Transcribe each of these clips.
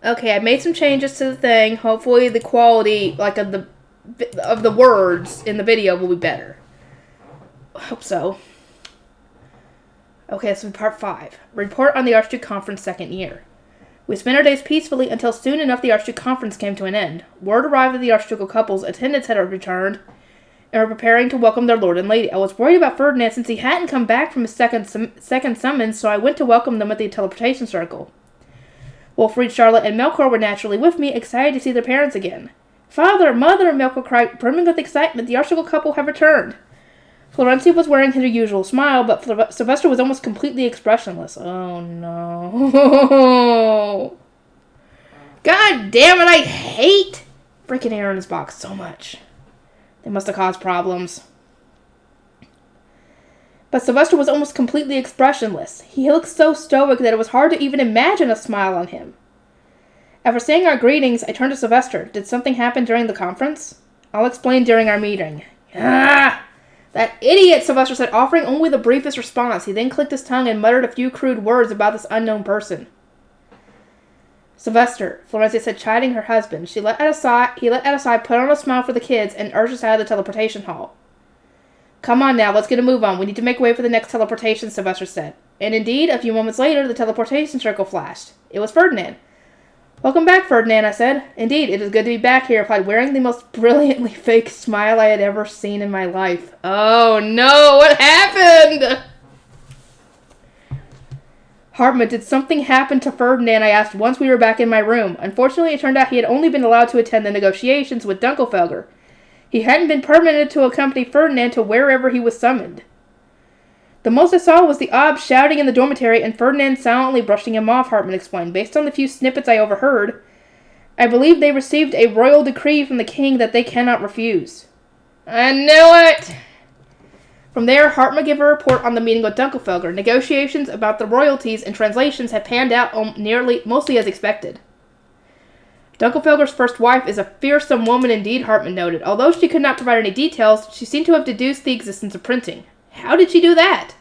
Okay, I made some changes to the thing. Hopefully the quality, like, of the words in the video will be better. I hope so. Okay, this will be part 5. Report on the Archduke Conference second year. We spent our days peacefully until soon enough the Archduke Conference came to an end. Word arrived that the Archducal couple's attendants had returned and were preparing to welcome their lord and lady. I was worried about Ferdinand since he hadn't come back from his second summons, so I went to welcome them at the teleportation circle. Wolfried, Charlotte, and Melkor were naturally with me, excited to see their parents again. Father, mother, Melkor cried, brimming with excitement. The Archducal couple have returned. Florencia was wearing her usual smile, but Sylvester was almost completely expressionless. Oh, no. God damn it, I hate freaking Aaron's box so much. They must have caused problems. But Sylvester was almost completely expressionless. He looked so stoic that it was hard to even imagine a smile on him. After saying our greetings, I turned to Sylvester. Did something happen during the conference? I'll explain during our meeting. Ah! That idiot, Sylvester said, offering only the briefest response. He then clicked his tongue and muttered a few crude words about this unknown person. Sylvester, Florencia said, chiding her husband. He let out a sigh, put on a smile for the kids, and urged us out of the teleportation hall. Come on now, let's get a move on. We need to make way for the next teleportation, Sylvester said. And indeed, a few moments later, the teleportation circle flashed. It was Ferdinand. Welcome back, Ferdinand, I said. Indeed, it is good to be back, he replied, wearing the most brilliantly fake smile I had ever seen in my life. Oh no, what happened? Hartman, did something happen to Ferdinand? I asked once we were back in my room. Unfortunately, it turned out he had only been allowed to attend the negotiations with Dunkelfelger. He hadn't been permitted to accompany Ferdinand to wherever he was summoned. The most I saw was the Ob shouting in the dormitory and Ferdinand silently brushing him off, Hartman explained. Based on the few snippets I overheard, I believe they received a royal decree from the king that they cannot refuse. I knew it! From there, Hartman gave a report on the meeting with Dunkelfelger. Negotiations about the royalties and translations had panned out mostly as expected. Dunkelfelger's first wife is a fearsome woman indeed, Hartman noted. Although she could not provide any details, she seemed to have deduced the existence of printing. How did she do that?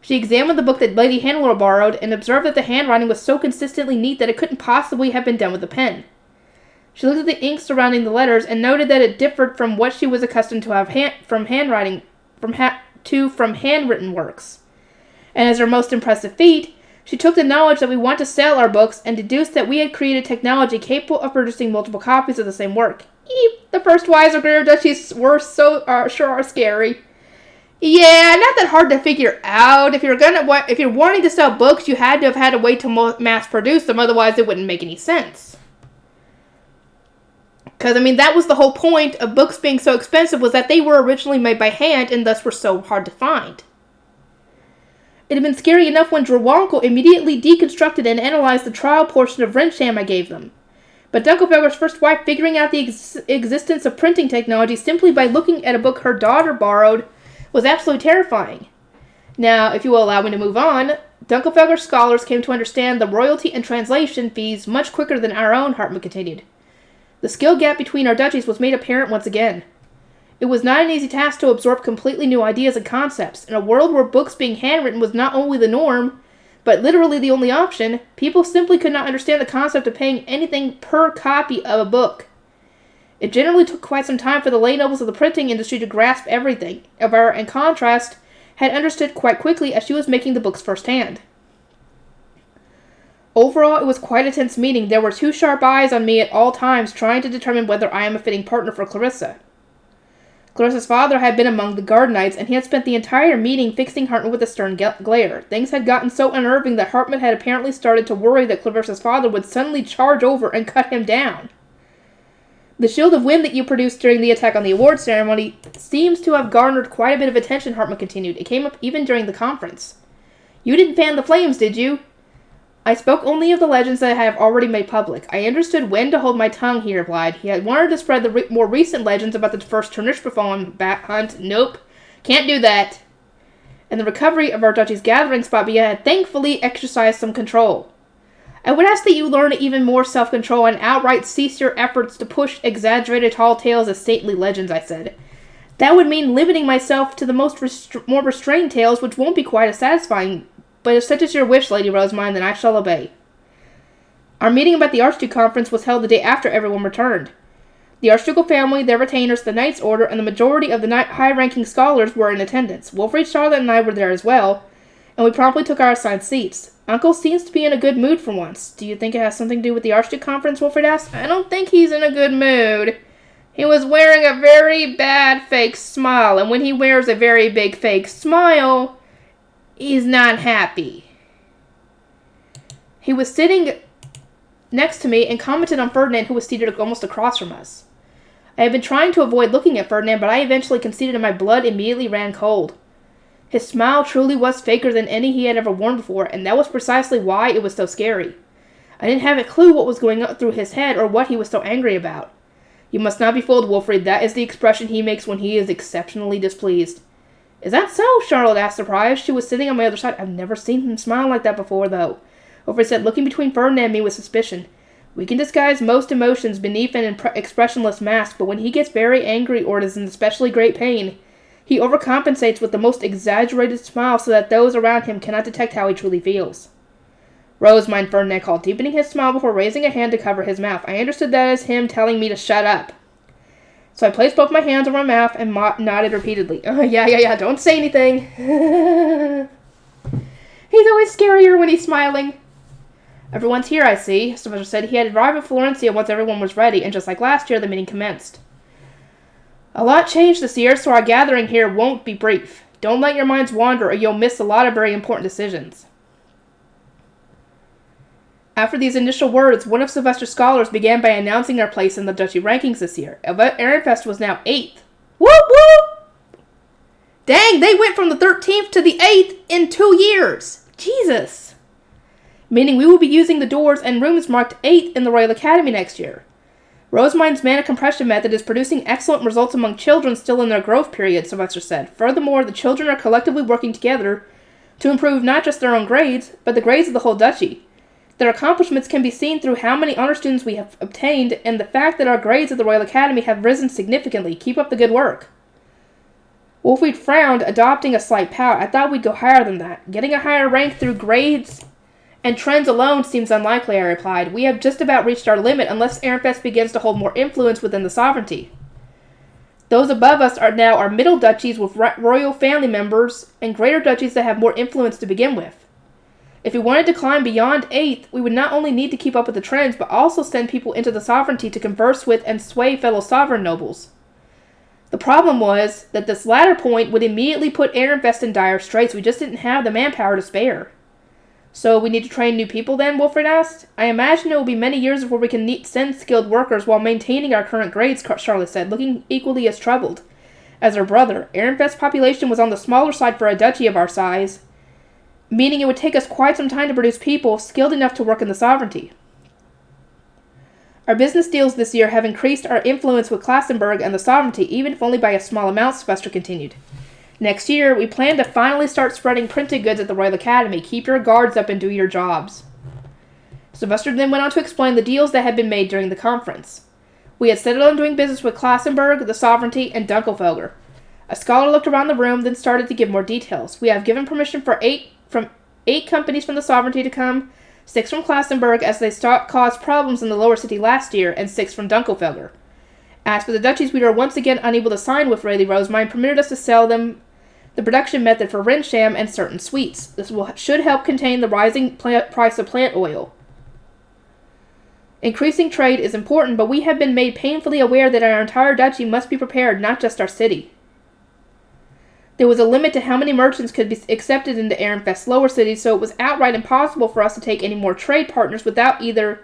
She examined the book that Lady Hannelore borrowed and observed that the handwriting was so consistently neat that it couldn't possibly have been done with a pen. She looked at the ink surrounding the letters and noted that it differed from what she was accustomed to have from handwritten works. And as her most impressive feat, she took the knowledge that we want to sell our books and deduced that we had created technology capable of producing multiple copies of the same work. Eep, the first wives of Greater Duchies sure are scary. Yeah, not that hard to figure out. If you're wanting to sell books, you had to have had a way to mass produce them, otherwise it wouldn't make any sense. Because, that was the whole point of books being so expensive, was that they were originally made by hand and thus were so hard to find. It had been scary enough when Drewonkel immediately deconstructed and analyzed the trial portion of Rensham I gave them. But Dunkelfelger's first wife figuring out the existence of printing technology simply by looking at a book her daughter borrowed was absolutely terrifying. Now, if you will allow me to move on, Dunkelfelger's scholars came to understand the royalty and translation fees much quicker than our own, Hartman continued. The skill gap between our duchies was made apparent once again. It was not an easy task to absorb completely new ideas and concepts. In a world where books being handwritten was not only the norm, but literally the only option, people simply could not understand the concept of paying anything per copy of a book. It generally took quite some time for the lay nobles of the printing industry to grasp everything. Elvira, in contrast, had understood quite quickly as she was making the books firsthand. Overall, it was quite a tense meeting. There were 2 sharp eyes on me at all times, trying to determine whether I am a fitting partner for Clarissa. Clarissa's father had been among the guard knights, and he had spent the entire meeting fixing Hartman with a stern glare. Things had gotten so unnerving that Hartman had apparently started to worry that Clarissa's father would suddenly charge over and cut him down. The shield of wind that you produced during the attack on the award ceremony seems to have garnered quite a bit of attention, Hartman continued. It came up even during the conference. You didn't fan the flames, did you? I spoke only of the legends that I have already made public. I understood when to hold my tongue, he replied. He had wanted to spread the more recent legends about the first Turnishbefallen bat hunt. Nope, can't do that. And the recovery of our duchy's gathering spot, but you had thankfully exercised some control. I would ask that you learn even more self-control and outright cease your efforts to push exaggerated tall tales as stately legends, I said. That would mean limiting myself to the more restrained tales, which won't be quite as satisfying. But if such is your wish, Lady Rosamond, then I shall obey. Our meeting about the Archduke Conference was held the day after everyone returned. The Archducal family, their retainers, the Knights Order, and the majority of the high-ranking scholars were in attendance. Wilfried, Charlotte, and I were there as well, and we promptly took our assigned seats. Uncle seems to be in a good mood for once. Do you think it has something to do with the Archduke Conference? Wilfried asked. I don't think he's in a good mood. He was wearing a very bad fake smile, and when he wears a very big fake smile, he's not happy. He was sitting next to me and commented on Ferdinand, who was seated almost across from us. I had been trying to avoid looking at Ferdinand, but I eventually conceded and my blood immediately ran cold. His smile truly was faker than any he had ever worn before, and that was precisely why it was so scary. I didn't have a clue what was going on through his head or what he was so angry about. You must not be fooled, Wilfried. That is the expression he makes when he is exceptionally displeased. Is that so? Charlotte asked, surprised. She was sitting on my other side. I've never seen him smile like that before, though. Wilfried said, looking between Ferdinand and me with suspicion. We can disguise most emotions beneath an expressionless mask, but when he gets very angry or is in especially great pain, he overcompensates with the most exaggerated smile so that those around him cannot detect how he truly feels. Rosamund, Ferdinand called, deepening his smile before raising a hand to cover his mouth. I understood that as him telling me to shut up. So I placed both my hands on my mouth and nodded repeatedly. Yeah, don't say anything. He's always scarier when he's smiling. Everyone's here, I see, Sylvester said. He had arrived at Florencia once everyone was ready, and just like last year, the meeting commenced. A lot changed this year, so our gathering here won't be brief. Don't let your minds wander, or you'll miss a lot of very important decisions. After these initial words, one of Sylvester's scholars began by announcing our place in the duchy rankings this year. Ehrenfest was now 8th. Whoop whoop! Dang, they went from the 13th to the 8th in 2 years! Jesus! Meaning we will be using the doors and rooms marked 8th in the Royal Academy next year. Rosamund's mana compression method is producing excellent results among children still in their growth period, Sylvester said. Furthermore, the children are collectively working together to improve not just their own grades, but the grades of the whole duchy. Their accomplishments can be seen through how many honor students we have obtained and the fact that our grades at the Royal Academy have risen significantly. Keep up the good work. Wilfried frowned, adopting a slight pout. I thought we'd go higher than that. Getting a higher rank through grades and trends alone seems unlikely, I replied. We have just about reached our limit unless Ehrenfest begins to hold more influence within the sovereignty. Those above us are now our middle duchies with royal family members and greater duchies that have more influence to begin with. If we wanted to climb beyond 8th, we would not only need to keep up with the trends, but also send people into the sovereignty to converse with and sway fellow sovereign nobles. The problem was that this latter point would immediately put Ehrenfest in dire straits. We just didn't have the manpower to spare. So we need to train new people then, Wilfried asked. I imagine it will be many years before we can send skilled workers while maintaining our current grades, Charlotte said, looking equally as troubled as her brother. Ehrenfest's population was on the smaller side for a duchy of our size, meaning it would take us quite some time to produce people skilled enough to work in the sovereignty. Our business deals this year have increased our influence with Klassenburg and the sovereignty, even if only by a small amount, Sylvester continued. Next year, we plan to finally start spreading printed goods at the Royal Academy. Keep your guards up and do your jobs. Sylvester then went on to explain the deals that had been made during the conference. We had settled on doing business with Klassenburg, the Sovereignty, and Dunkelfelger. A scholar looked around the room, then started to give more details. We have given permission for 8 companies from the Sovereignty to come, 6 from Klassenburg, as they caused problems in the lower city last year, and 6 from Dunkelfelger. As for the duchies we were once again unable to sign with, Rayleigh Rosamund permitted us to sell them the production method for Rensham and certain sweets. This should help contain the rising price of plant oil. Increasing trade is important, but we have been made painfully aware that our entire duchy must be prepared, not just our city. There was a limit to how many merchants could be accepted into Ehrenfest's lower cities, so it was outright impossible for us to take any more trade partners without either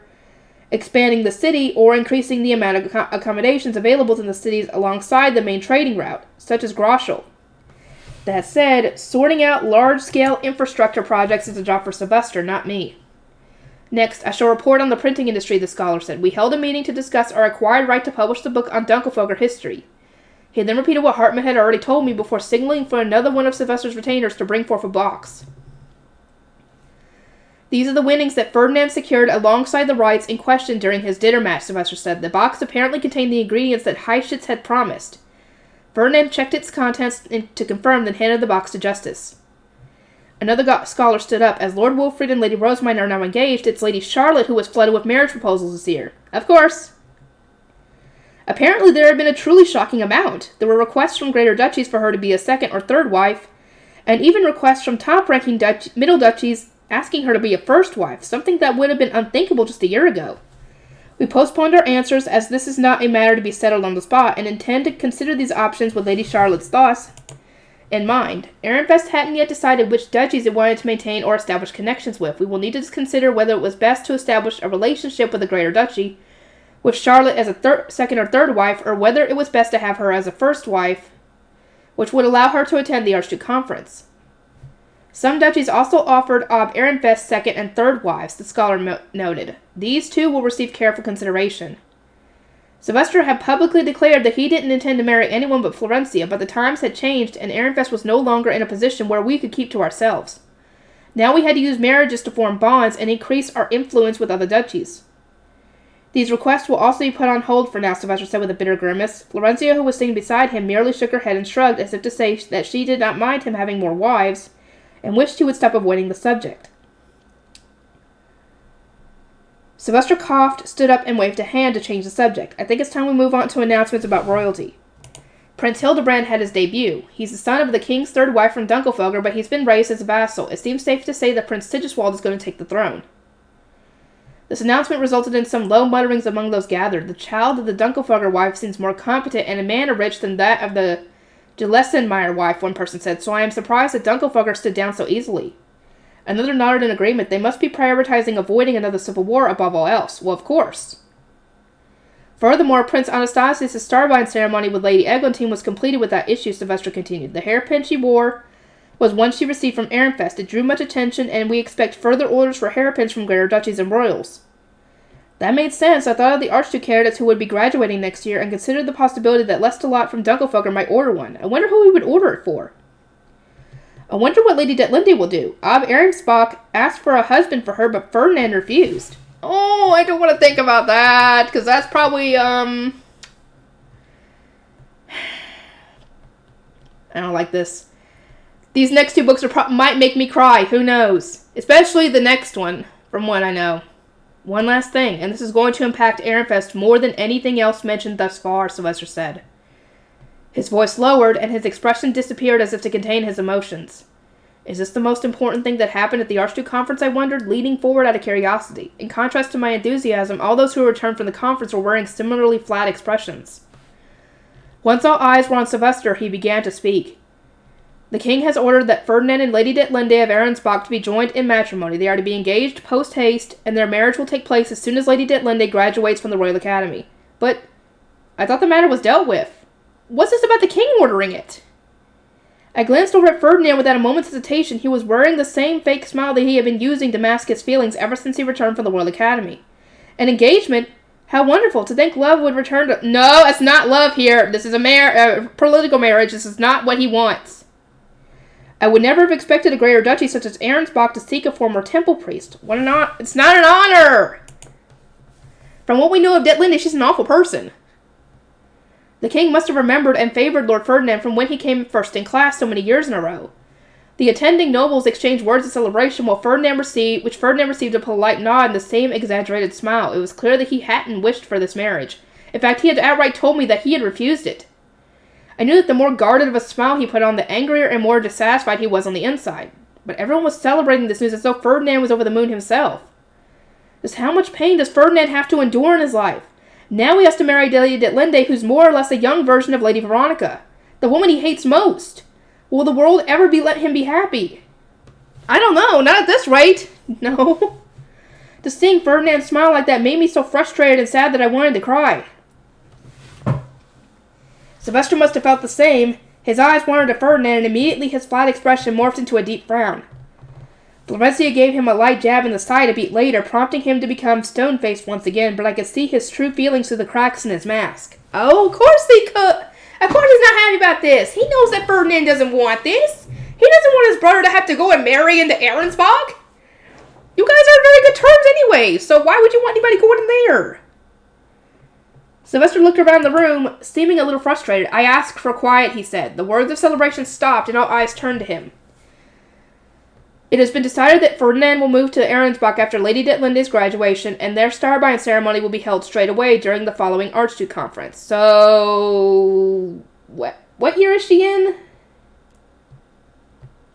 expanding the city or increasing the amount of accommodations available in the cities alongside the main trading route, such as Groschel. That said, sorting out large-scale infrastructure projects is a job for Sylvester, not me. Next, I shall report on the printing industry, the scholar said. We held a meeting to discuss our acquired right to publish the book on Dunkelfelger history. He then repeated what Hartman had already told me before signaling for another one of Sylvester's retainers to bring forth a box. These are the winnings that Ferdinand secured alongside the rights in question during his dinner match, Sylvester said. The box apparently contained the ingredients that Heifetz had promised. Ferdinand checked its contents to confirm, then handed the box to Justice. Another scholar stood up. As Lord Wilfrid and Lady Rosamine are now engaged, it's Lady Charlotte who was flooded with marriage proposals this year. Of course. Apparently there had been a truly shocking amount. There were requests from greater duchies for her to be a second or third wife, and even requests from top-ranking middle duchies asking her to be a first wife, something that would have been unthinkable just a year ago. We postponed our answers, as this is not a matter to be settled on the spot, and intend to consider these options with Lady Charlotte's thoughts in mind. Ehrenfest hadn't yet decided which duchies it wanted to maintain or establish connections with. We will need to consider whether it was best to establish a relationship with a greater duchy, with Charlotte as a second or third wife, or whether it was best to have her as a first wife, which would allow her to attend the Archduke Conference. Some duchies also offered Ob Ehrenfest second and third wives, the scholar noted. These too will receive careful consideration. Sylvester had publicly declared that he didn't intend to marry anyone but Florencia, but the times had changed, and Ehrenfest was no longer in a position where we could keep to ourselves. Now we had to use marriages to form bonds and increase our influence with other duchies. These requests will also be put on hold for now, Sylvester said with a bitter grimace. Florencia, who was sitting beside him, merely shook her head and shrugged, as if to say that she did not mind him having more wives, and wished he would stop avoiding the subject. Sylvester coughed, stood up, and waved a hand to change the subject. I think it's time we move on to announcements about royalty. Prince Hildebrand had his debut. He's the son of the king's third wife from Dunkelfelger, but he's been raised as a vassal. It seems safe to say that Prince Sigiswald is going to take the throne. This announcement resulted in some low mutterings among those gathered. The child of the Dunkelfelger wife seems more competent and a man rich than that of the de Lessenmeyer wife, one person said, so I am surprised that Dunkelfelger stood down so easily. Another nodded in agreement. They must be prioritizing avoiding another civil war above all else. Well, of course. Furthermore, Prince Anastasius' starbind ceremony with Lady Eglantine was completed with that issue, Sylvester continued. The hairpin she wore was one she received from Ehrenfest. It drew much attention, and we expect further orders for hairpins from greater duchies and royals. That made sense. I thought of the Archduke candidates who would be graduating next year and considered the possibility that Lestalot from Dunkelfelger might order one. I wonder who he would order it for. I wonder what Lady Detlinde will do. Ob Ehrensbach asked for a husband for her, but Ferdinand refused. Oh, I don't want to think about that, because that's probably, I don't like this. These next two books might make me cry. Who knows? Especially the next one, from what I know. One last thing, and this is going to impact Ehrenfest more than anything else mentioned thus far, Sylvester said. His voice lowered, and his expression disappeared as if to contain his emotions. Is this the most important thing that happened at the Archduke Conference, I wondered, leaning forward out of curiosity. In contrast to my enthusiasm, all those who returned from the conference were wearing similarly flat expressions. Once all eyes were on Sylvester, he began to speak. The king has ordered that Ferdinand and Lady Detlinde of Ehrensbach to be joined in matrimony. They are to be engaged post-haste, and their marriage will take place as soon as Lady Detlinde graduates from the Royal Academy. But I thought the matter was dealt with. What's this about the king ordering it? I glanced over at Ferdinand without a moment's hesitation. He was wearing the same fake smile that he had been using to mask his feelings ever since he returned from the Royal Academy. An engagement? How wonderful. To think love would return to... No, it's not love here. This is a political marriage. This is not what he wants. I would never have expected a greater duchy such as Ehrensbach to seek a former temple priest. What an honor! It's not an honor! From what we know of Detlinde, she's an awful person. The king must have remembered and favored Lord Ferdinand from when he came first in class so many years in a row. The attending nobles exchanged words of celebration which Ferdinand received a polite nod and the same exaggerated smile. It was clear that he hadn't wished for this marriage. In fact, he had outright told me that he had refused it. I knew that the more guarded of a smile he put on, the angrier and more dissatisfied he was on the inside. But everyone was celebrating this news as though Ferdinand was over the moon himself. Just how much pain does Ferdinand have to endure in his life? Now he has to marry Lady Detlinde, who's more or less a young version of Lady Veronica, the woman he hates most. Will the world ever let him be happy? I don't know, not at this rate. No. Just seeing Ferdinand smile like that made me so frustrated and sad that I wanted to cry. Sylvester must have felt the same. His eyes wandered to Ferdinand, and immediately his flat expression morphed into a deep frown. Florencia gave him a light jab in the side a beat later, prompting him to become stone-faced once again, but I could see his true feelings through the cracks in his mask. Oh, of course he could! Of course he's not happy about this! He knows that Ferdinand doesn't want this! He doesn't want his brother to have to go and marry into Ehrensbach! You guys are on very good terms anyway, so why would you want anybody going in there? Sylvester looked around the room, seeming a little frustrated. I asked, asked for quiet, he said. The words of celebration stopped, and all eyes turned to him. It has been decided that Ferdinand will move to Arensbach after Lady Detlinde's graduation, and their Starbind ceremony will be held straight away during the following Archduke conference. So, what year is she in?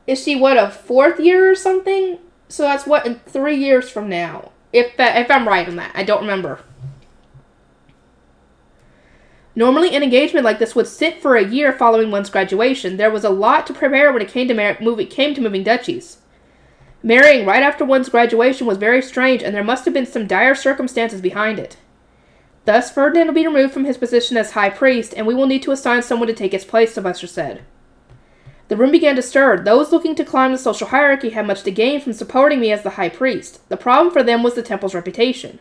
Is she, a 4th year or something? So that's in 3 years from now. If I'm right on that. I don't remember. Normally, an engagement like this would sit for a year following one's graduation. There was a lot to prepare when it came to moving duchies. Marrying right after one's graduation was very strange, and there must have been some dire circumstances behind it. Thus, Ferdinand will be removed from his position as High Priest, and we will need to assign someone to take his place, Sylvester said. The room began to stir. Those looking to climb the social hierarchy had much to gain from supporting me as the High Priest. The problem for them was the temple's reputation.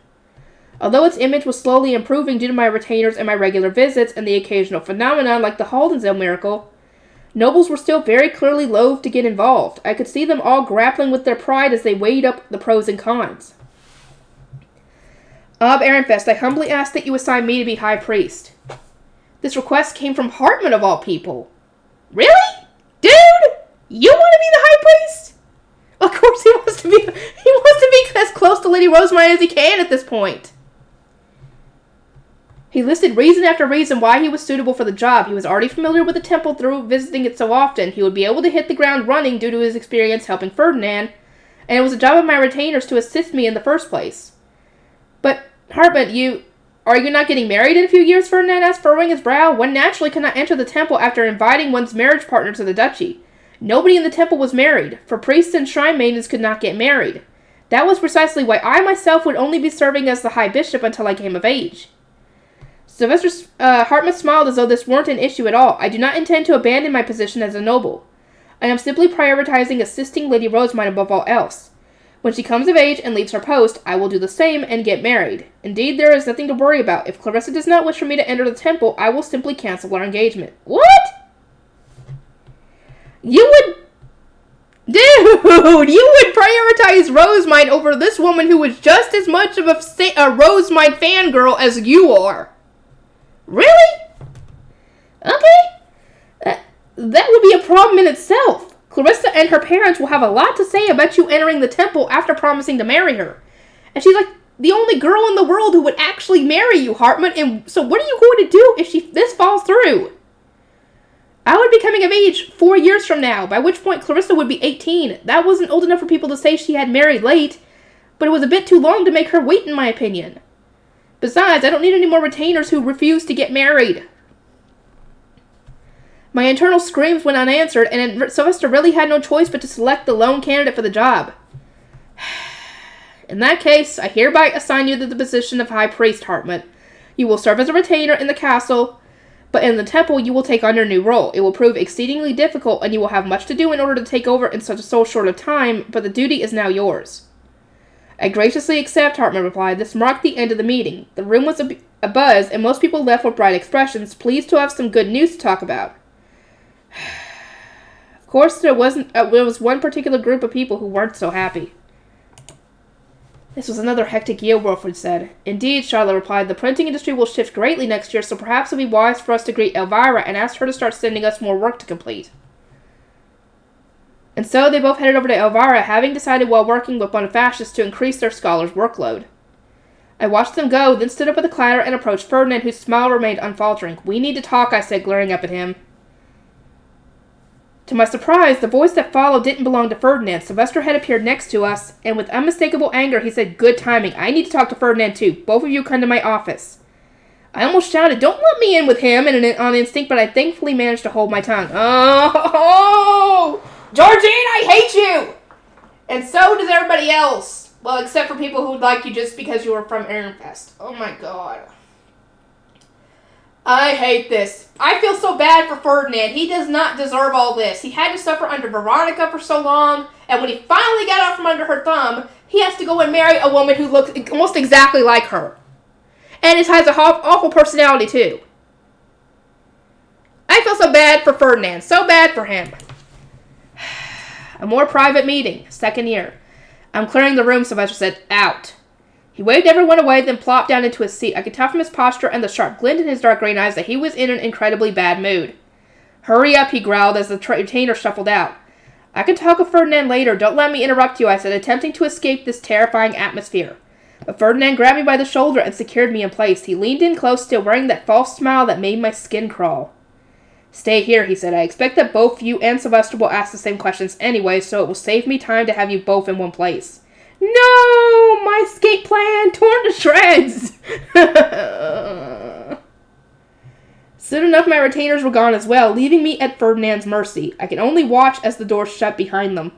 Although its image was slowly improving due to my retainers and my regular visits and the occasional phenomenon like the Haldensdale miracle, nobles were still very clearly loath to get involved. I could see them all grappling with their pride as they weighed up the pros and cons. Ob Ehrenfest, I humbly ask that you assign me to be High Priest. This request came from Hartman of all people. Really? Dude, you want to be the High Priest? Of course he wants to be as close to Lady Rosemary as he can at this point. He listed reason after reason why he was suitable for the job. He was already familiar with the temple through visiting it so often. He would be able to hit the ground running due to his experience helping Ferdinand, and it was a job of my retainers to assist me in the first place. But, Hartman, are you not getting married in a few years, Ferdinand asked, furrowing his brow? One naturally cannot enter the temple after inviting one's marriage partner to the duchy. Nobody in the temple was married, for priests and shrine maidens could not get married. That was precisely why I myself would only be serving as the High Bishop until I came of age. Sylvester Hartman smiled as though this weren't an issue at all. I do not intend to abandon my position as a noble. I am simply prioritizing assisting Lady Rosemary above all else. When she comes of age and leaves her post, I will do the same and get married. Indeed, there is nothing to worry about. If Clarissa does not wish for me to enter the temple, I will simply cancel our engagement. What? You would prioritize Rosemary over this woman who is just as much of a Rosemary fangirl as you are. Really? Okay. That would be a problem in itself. Clarissa and her parents will have a lot to say about you entering the temple after promising to marry her. And she's like the only girl in the world who would actually marry you, Hartman. And so what are you going to do if this falls through? I would be coming of age 4 years from now, by which point Clarissa would be 18. That wasn't old enough for people to say she had married late, but it was a bit too long to make her wait, in my opinion. Besides, I don't need any more retainers who refuse to get married. My internal screams went unanswered, and Sylvester really had no choice but to select the lone candidate for the job. In that case, I hereby assign you to the position of High Priest, Hartman. You will serve as a retainer in the castle, but in the temple you will take on your new role. It will prove exceedingly difficult, and you will have much to do in order to take over in such a so short of time, but the duty is now yours. I graciously accept, Hartman replied. This marked the end of the meeting. The room was a buzz, and most people left with bright expressions, pleased to have some good news to talk about. Of course, there was one particular group of people who weren't so happy. This was another hectic year, Wilfred said. Indeed, Charlotte replied, the printing industry will shift greatly next year, so perhaps it would be wise for us to greet Elvira and ask her to start sending us more work to complete. And so they both headed over to Elvira, having decided while working with Bonifacius to increase their scholars' workload. I watched them go, then stood up with a clatter and approached Ferdinand, whose smile remained unfaltering. We need to talk, I said, glaring up at him. To my surprise, the voice that followed didn't belong to Ferdinand. Sylvester had appeared next to us, and with unmistakable anger he said, good timing. I need to talk to Ferdinand too. Both of you come to my office. I almost shouted, don't let me in with him on instinct, but I thankfully managed to hold my tongue. Oh! Georgine, I hate you! And so does everybody else. Well, except for people who like you just because you were from Ehrenfest. Oh my god. I hate this. I feel so bad for Ferdinand. He does not deserve all this. He had to suffer under Veronica for so long, and when he finally got out from under her thumb, he has to go and marry a woman who looks almost exactly like her. And has an awful personality, too. I feel so bad for Ferdinand. So bad for him. A more private meeting. Second year. I'm clearing the room, Sylvester said. Out. He waved everyone away, then plopped down into his seat. I could tell from his posture and the sharp glint in his dark green eyes that he was in an incredibly bad mood. Hurry up, he growled as the retainer shuffled out. I can talk with Ferdinand later. Don't let me interrupt you, I said, attempting to escape this terrifying atmosphere. But Ferdinand grabbed me by the shoulder and secured me in place. He leaned in close, still wearing that false smile that made my skin crawl. Stay here, he said. I expect that both you and Sylvester will ask the same questions anyway, so it will save me time to have you both in one place. No! My escape plan torn to shreds! Soon enough, my retainers were gone as well, leaving me at Ferdinand's mercy. I could only watch as the door shut behind them.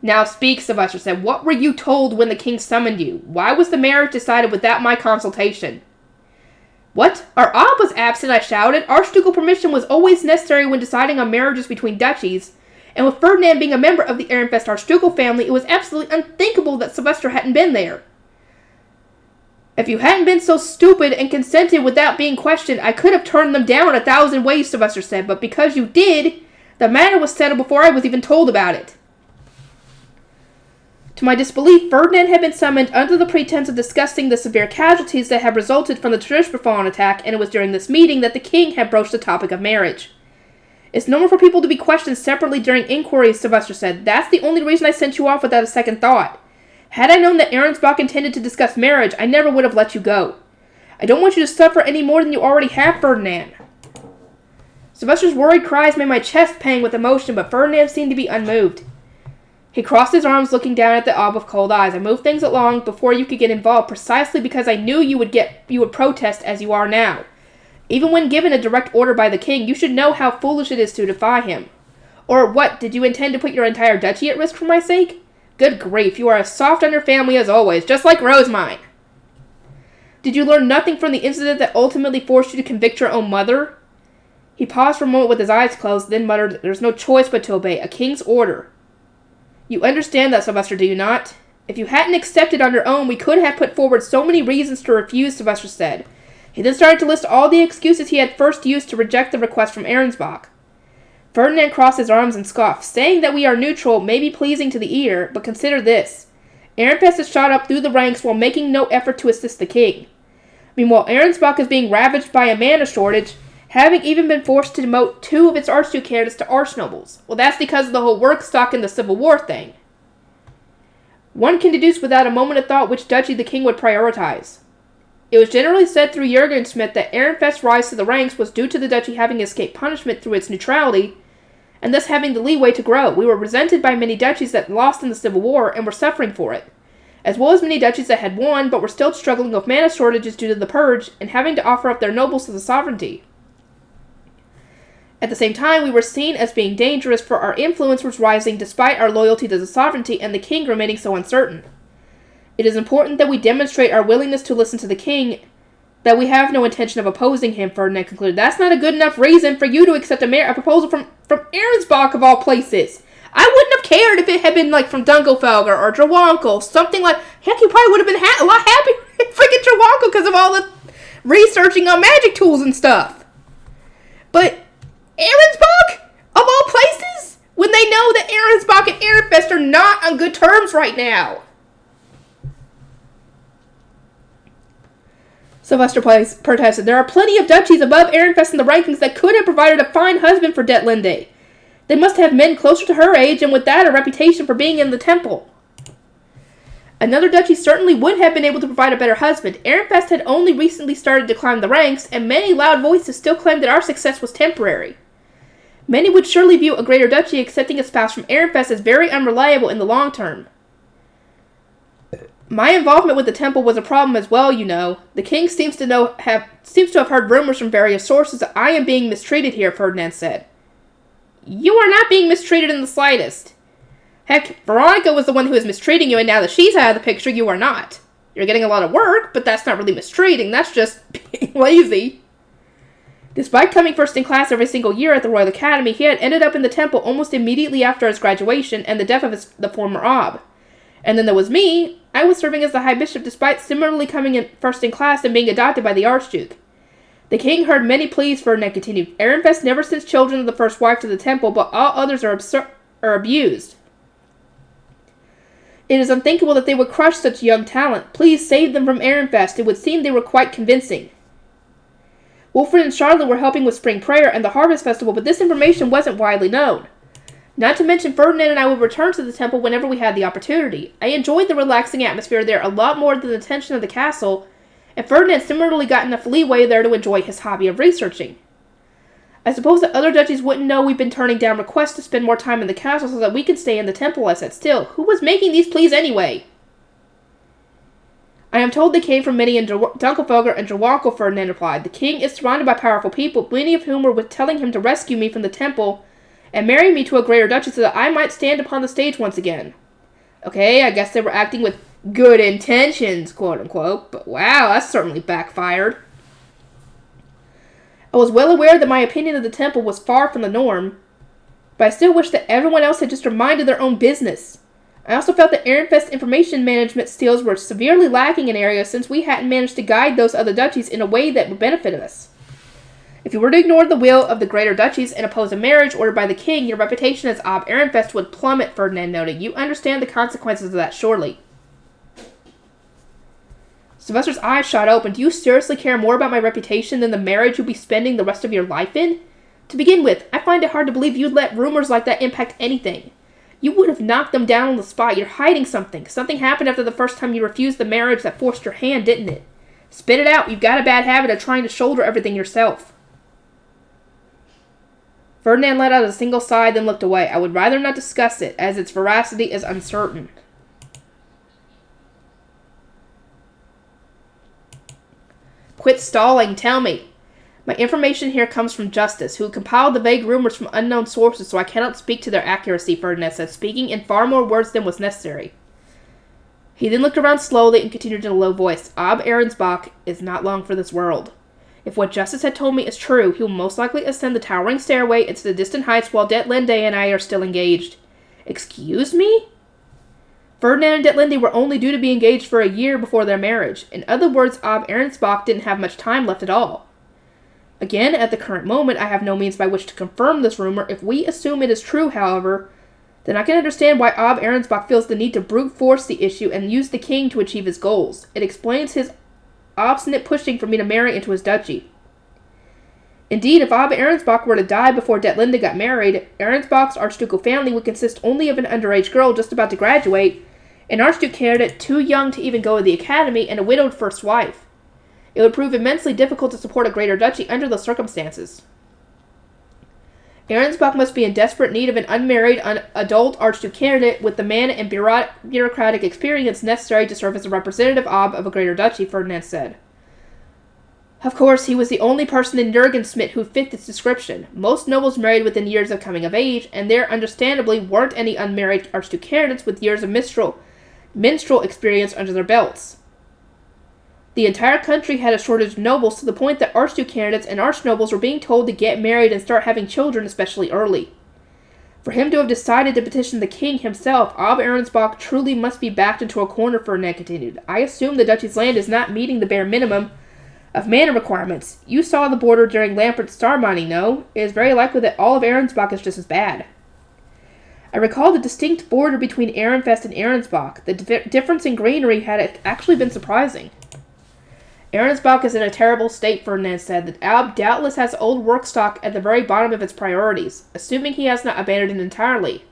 Now speak, Sylvester said. What were you told when the king summoned you? Why was the marriage decided without my consultation? What? Our Ob was absent, I shouted. Archducal permission was always necessary when deciding on marriages between duchies. And with Ferdinand being a member of the Ehrenfest Archducal family, it was absolutely unthinkable that Sylvester hadn't been there. If you hadn't been so stupid and consented without being questioned, I could have turned them down 1,000 ways, Sylvester said, but because you did, the matter was settled before I was even told about it. To my disbelief, Ferdinand had been summoned under the pretense of discussing the severe casualties that had resulted from the Trishbefallen attack, and it was during this meeting that the king had broached the topic of marriage. It's normal for people to be questioned separately during inquiries, Sylvester said. That's the only reason I sent you off without a second thought. Had I known that Arensbach intended to discuss marriage, I never would have let you go. I don't want you to suffer any more than you already have, Ferdinand. Sylvester's worried cries made my chest pang with emotion, but Ferdinand seemed to be unmoved. He crossed his arms, looking down at the Ob with cold eyes. I moved things along before you could get involved, precisely because I knew you would protest as you are now. Even when given a direct order by the king, you should know how foolish it is to defy him. Or what, did you intend to put your entire duchy at risk for my sake? Good grief, you are as soft on your family as always, just like Rosemine. Did you learn nothing from the incident that ultimately forced you to convict your own mother? He paused for a moment with his eyes closed, then muttered, There's no choice but to obey, a king's order. You understand that, Sylvester, do you not? If you hadn't accepted on your own, we could have put forward so many reasons to refuse, Sylvester said. He then started to list all the excuses he had first used to reject the request from Arensbach. Ferdinand crossed his arms and scoffed. Saying that we are neutral may be pleasing to the ear, but consider this. Ehrenfest has shot up through the ranks while making no effort to assist the king. Meanwhile, Arensbach is being ravaged by a mana shortage, having even been forced to demote 2 of its archduke candidates to archnobles. Well, that's because of the whole work stock and the Civil War thing. One can deduce without a moment of thought which duchy the king would prioritize. It was generally said through Jürgen Smith that Ehrenfest's rise to the ranks was due to the duchy having escaped punishment through its neutrality, and thus having the leeway to grow. We were resented by many duchies that lost in the Civil War and were suffering for it, as well as many duchies that had won but were still struggling with mana shortages due to the purge and having to offer up their nobles to the sovereignty. At the same time, we were seen as being dangerous, for our influence was rising despite our loyalty to the sovereignty and the king remaining so uncertain. It is important that we demonstrate our willingness to listen to the king, that we have no intention of opposing him, Ferdinand concluded. That's not a good enough reason for you to accept a proposal from Arensbach of all places. I wouldn't have cared if it had been like from Dunkelfelger or Drawankel, something like, heck, you probably would have been a lot happier in freaking Drawankel because of all the researching on magic tools and stuff. But Arensbach, of all places, when they know that Arensbach and Ehrenfest are not on good terms right now. Sylvester protested. There are plenty of duchies above Ehrenfest in the rankings that could have provided a fine husband for Detlinde. They must have men closer to her age, and with that, a reputation for being in the temple. Another duchy certainly would have been able to provide a better husband. Ehrenfest had only recently started to climb the ranks, and many loud voices still claimed that our success was temporary. Many would surely view a greater duchy accepting a spouse from Ehrenfest as very unreliable in the long term. My involvement with the temple was a problem as well, you know. The king seems to have heard rumors from various sources that I am being mistreated here, Ferdinand said. You are not being mistreated in the slightest. Heck, Veronica was the one who was mistreating you, and now that she's out of the picture, you are not. You're getting a lot of work, but that's not really mistreating, that's just being lazy. Despite coming first in class every single year at the Royal Academy, he had ended up in the temple almost immediately after his graduation and the death of the former Ob. And then there was me. I was serving as the High Bishop despite similarly coming in first in class and being adopted by the Archduke. The king heard many pleas, Ferdinand continued. Ehrenfest never sends children of the first wife to the temple, but all others are abused. It is unthinkable that they would crush such young talent. Please save them from Ehrenfest. It would seem they were quite convincing. Wilfred and Charlotte were helping with spring prayer and the harvest festival, but this information wasn't widely known. Not to mention, Ferdinand and I would return to the temple whenever we had the opportunity. I enjoyed the relaxing atmosphere there a lot more than the tension of the castle, and Ferdinand similarly got enough leeway there to enjoy his hobby of researching. I suppose that other duchies wouldn't know we've been turning down requests to spend more time in the castle so that we could stay in the temple, I said. Still, who was making these pleas anyway? I am told they came from many in Dunkelfoger and Jawako, Ferdinand replied. The king is surrounded by powerful people, many of whom were telling him to rescue me from the temple and marry me to a greater duchy so that I might stand upon the stage once again. Okay, I guess they were acting with good intentions, quote-unquote, but wow, that's certainly backfired. I was well aware that my opinion of the temple was far from the norm, but I still wish that everyone else had just minded their own business. I also felt that Ehrenfest's information management skills were severely lacking in areas since we hadn't managed to guide those other duchies in a way that would benefit us. If you were to ignore the will of the greater duchies and oppose a marriage ordered by the king, your reputation as Ob Ehrenfest would plummet, Ferdinand noted. You understand the consequences of that, surely. Sylvester's eyes shot open. Do you seriously care more about my reputation than the marriage you'll be spending the rest of your life in? To begin with, I find it hard to believe you'd let rumors like that impact anything. You would have knocked them down on the spot. You're hiding something. Something happened after the first time you refused the marriage that forced your hand, didn't it? Spit it out. You've got a bad habit of trying to shoulder everything yourself. Ferdinand let out a single sigh, then looked away. I would rather not discuss it, as its veracity is uncertain. Quit stalling. Tell me. My information here comes from Justice, who compiled the vague rumors from unknown sources, so I cannot speak to their accuracy, Ferdinand said, speaking in far more words than was necessary. He then looked around slowly and continued in a low voice. Ob Ehrensbach is not long for this world. If what Justice had told me is true, he will most likely ascend the towering stairway into the distant heights while Detlinde and I are still engaged. Excuse me? Ferdinand and Detlinde were only due to be engaged for a year before their marriage. In other words, Ob Ehrensbach didn't have much time left at all. Again, at the current moment, I have no means by which to confirm this rumor. If we assume it is true, however, then I can understand why Ob Ehrensbach feels the need to brute force the issue and use the king to achieve his goals. It explains his obstinate pushing for me to marry into his duchy. Indeed, if Ob Ehrensbach were to die before Detlinde got married, Ehrensbach's archducal family would consist only of an underage girl just about to graduate, an archduke candidate too young to even go to the academy, and a widowed first wife. It would prove immensely difficult to support a greater duchy under those circumstances. Ehrensbach must be in desperate need of an unmarried, adult archduke candidate with the man and bureaucratic experience necessary to serve as a representative of a greater duchy, Ferdinand said. Of course, he was the only person in Jurgensmith who fit this description. Most nobles married within years of coming of age, and there understandably weren't any unmarried archduke candidates with years of minstrel experience under their belts. The entire country had a shortage of nobles to the point that archduke candidates and archnobles were being told to get married and start having children especially early. For him to have decided to petition the king himself, Ob Ehrensbach truly must be backed into a corner, Ferdinand continued. I assume the duchy's land is not meeting the bare minimum of mana requirements. You saw the border during Lampert's star mining, no? It is very likely that all of Ehrensbach is just as bad. I recall the distinct border between Ehrenfest and Ehrensbach. The difference in greenery had actually been surprising. Ehrensbach is in a terrible state, Ferdinand said. The Ob doubtless has old work stock at the very bottom of its priorities, assuming he has not abandoned it entirely.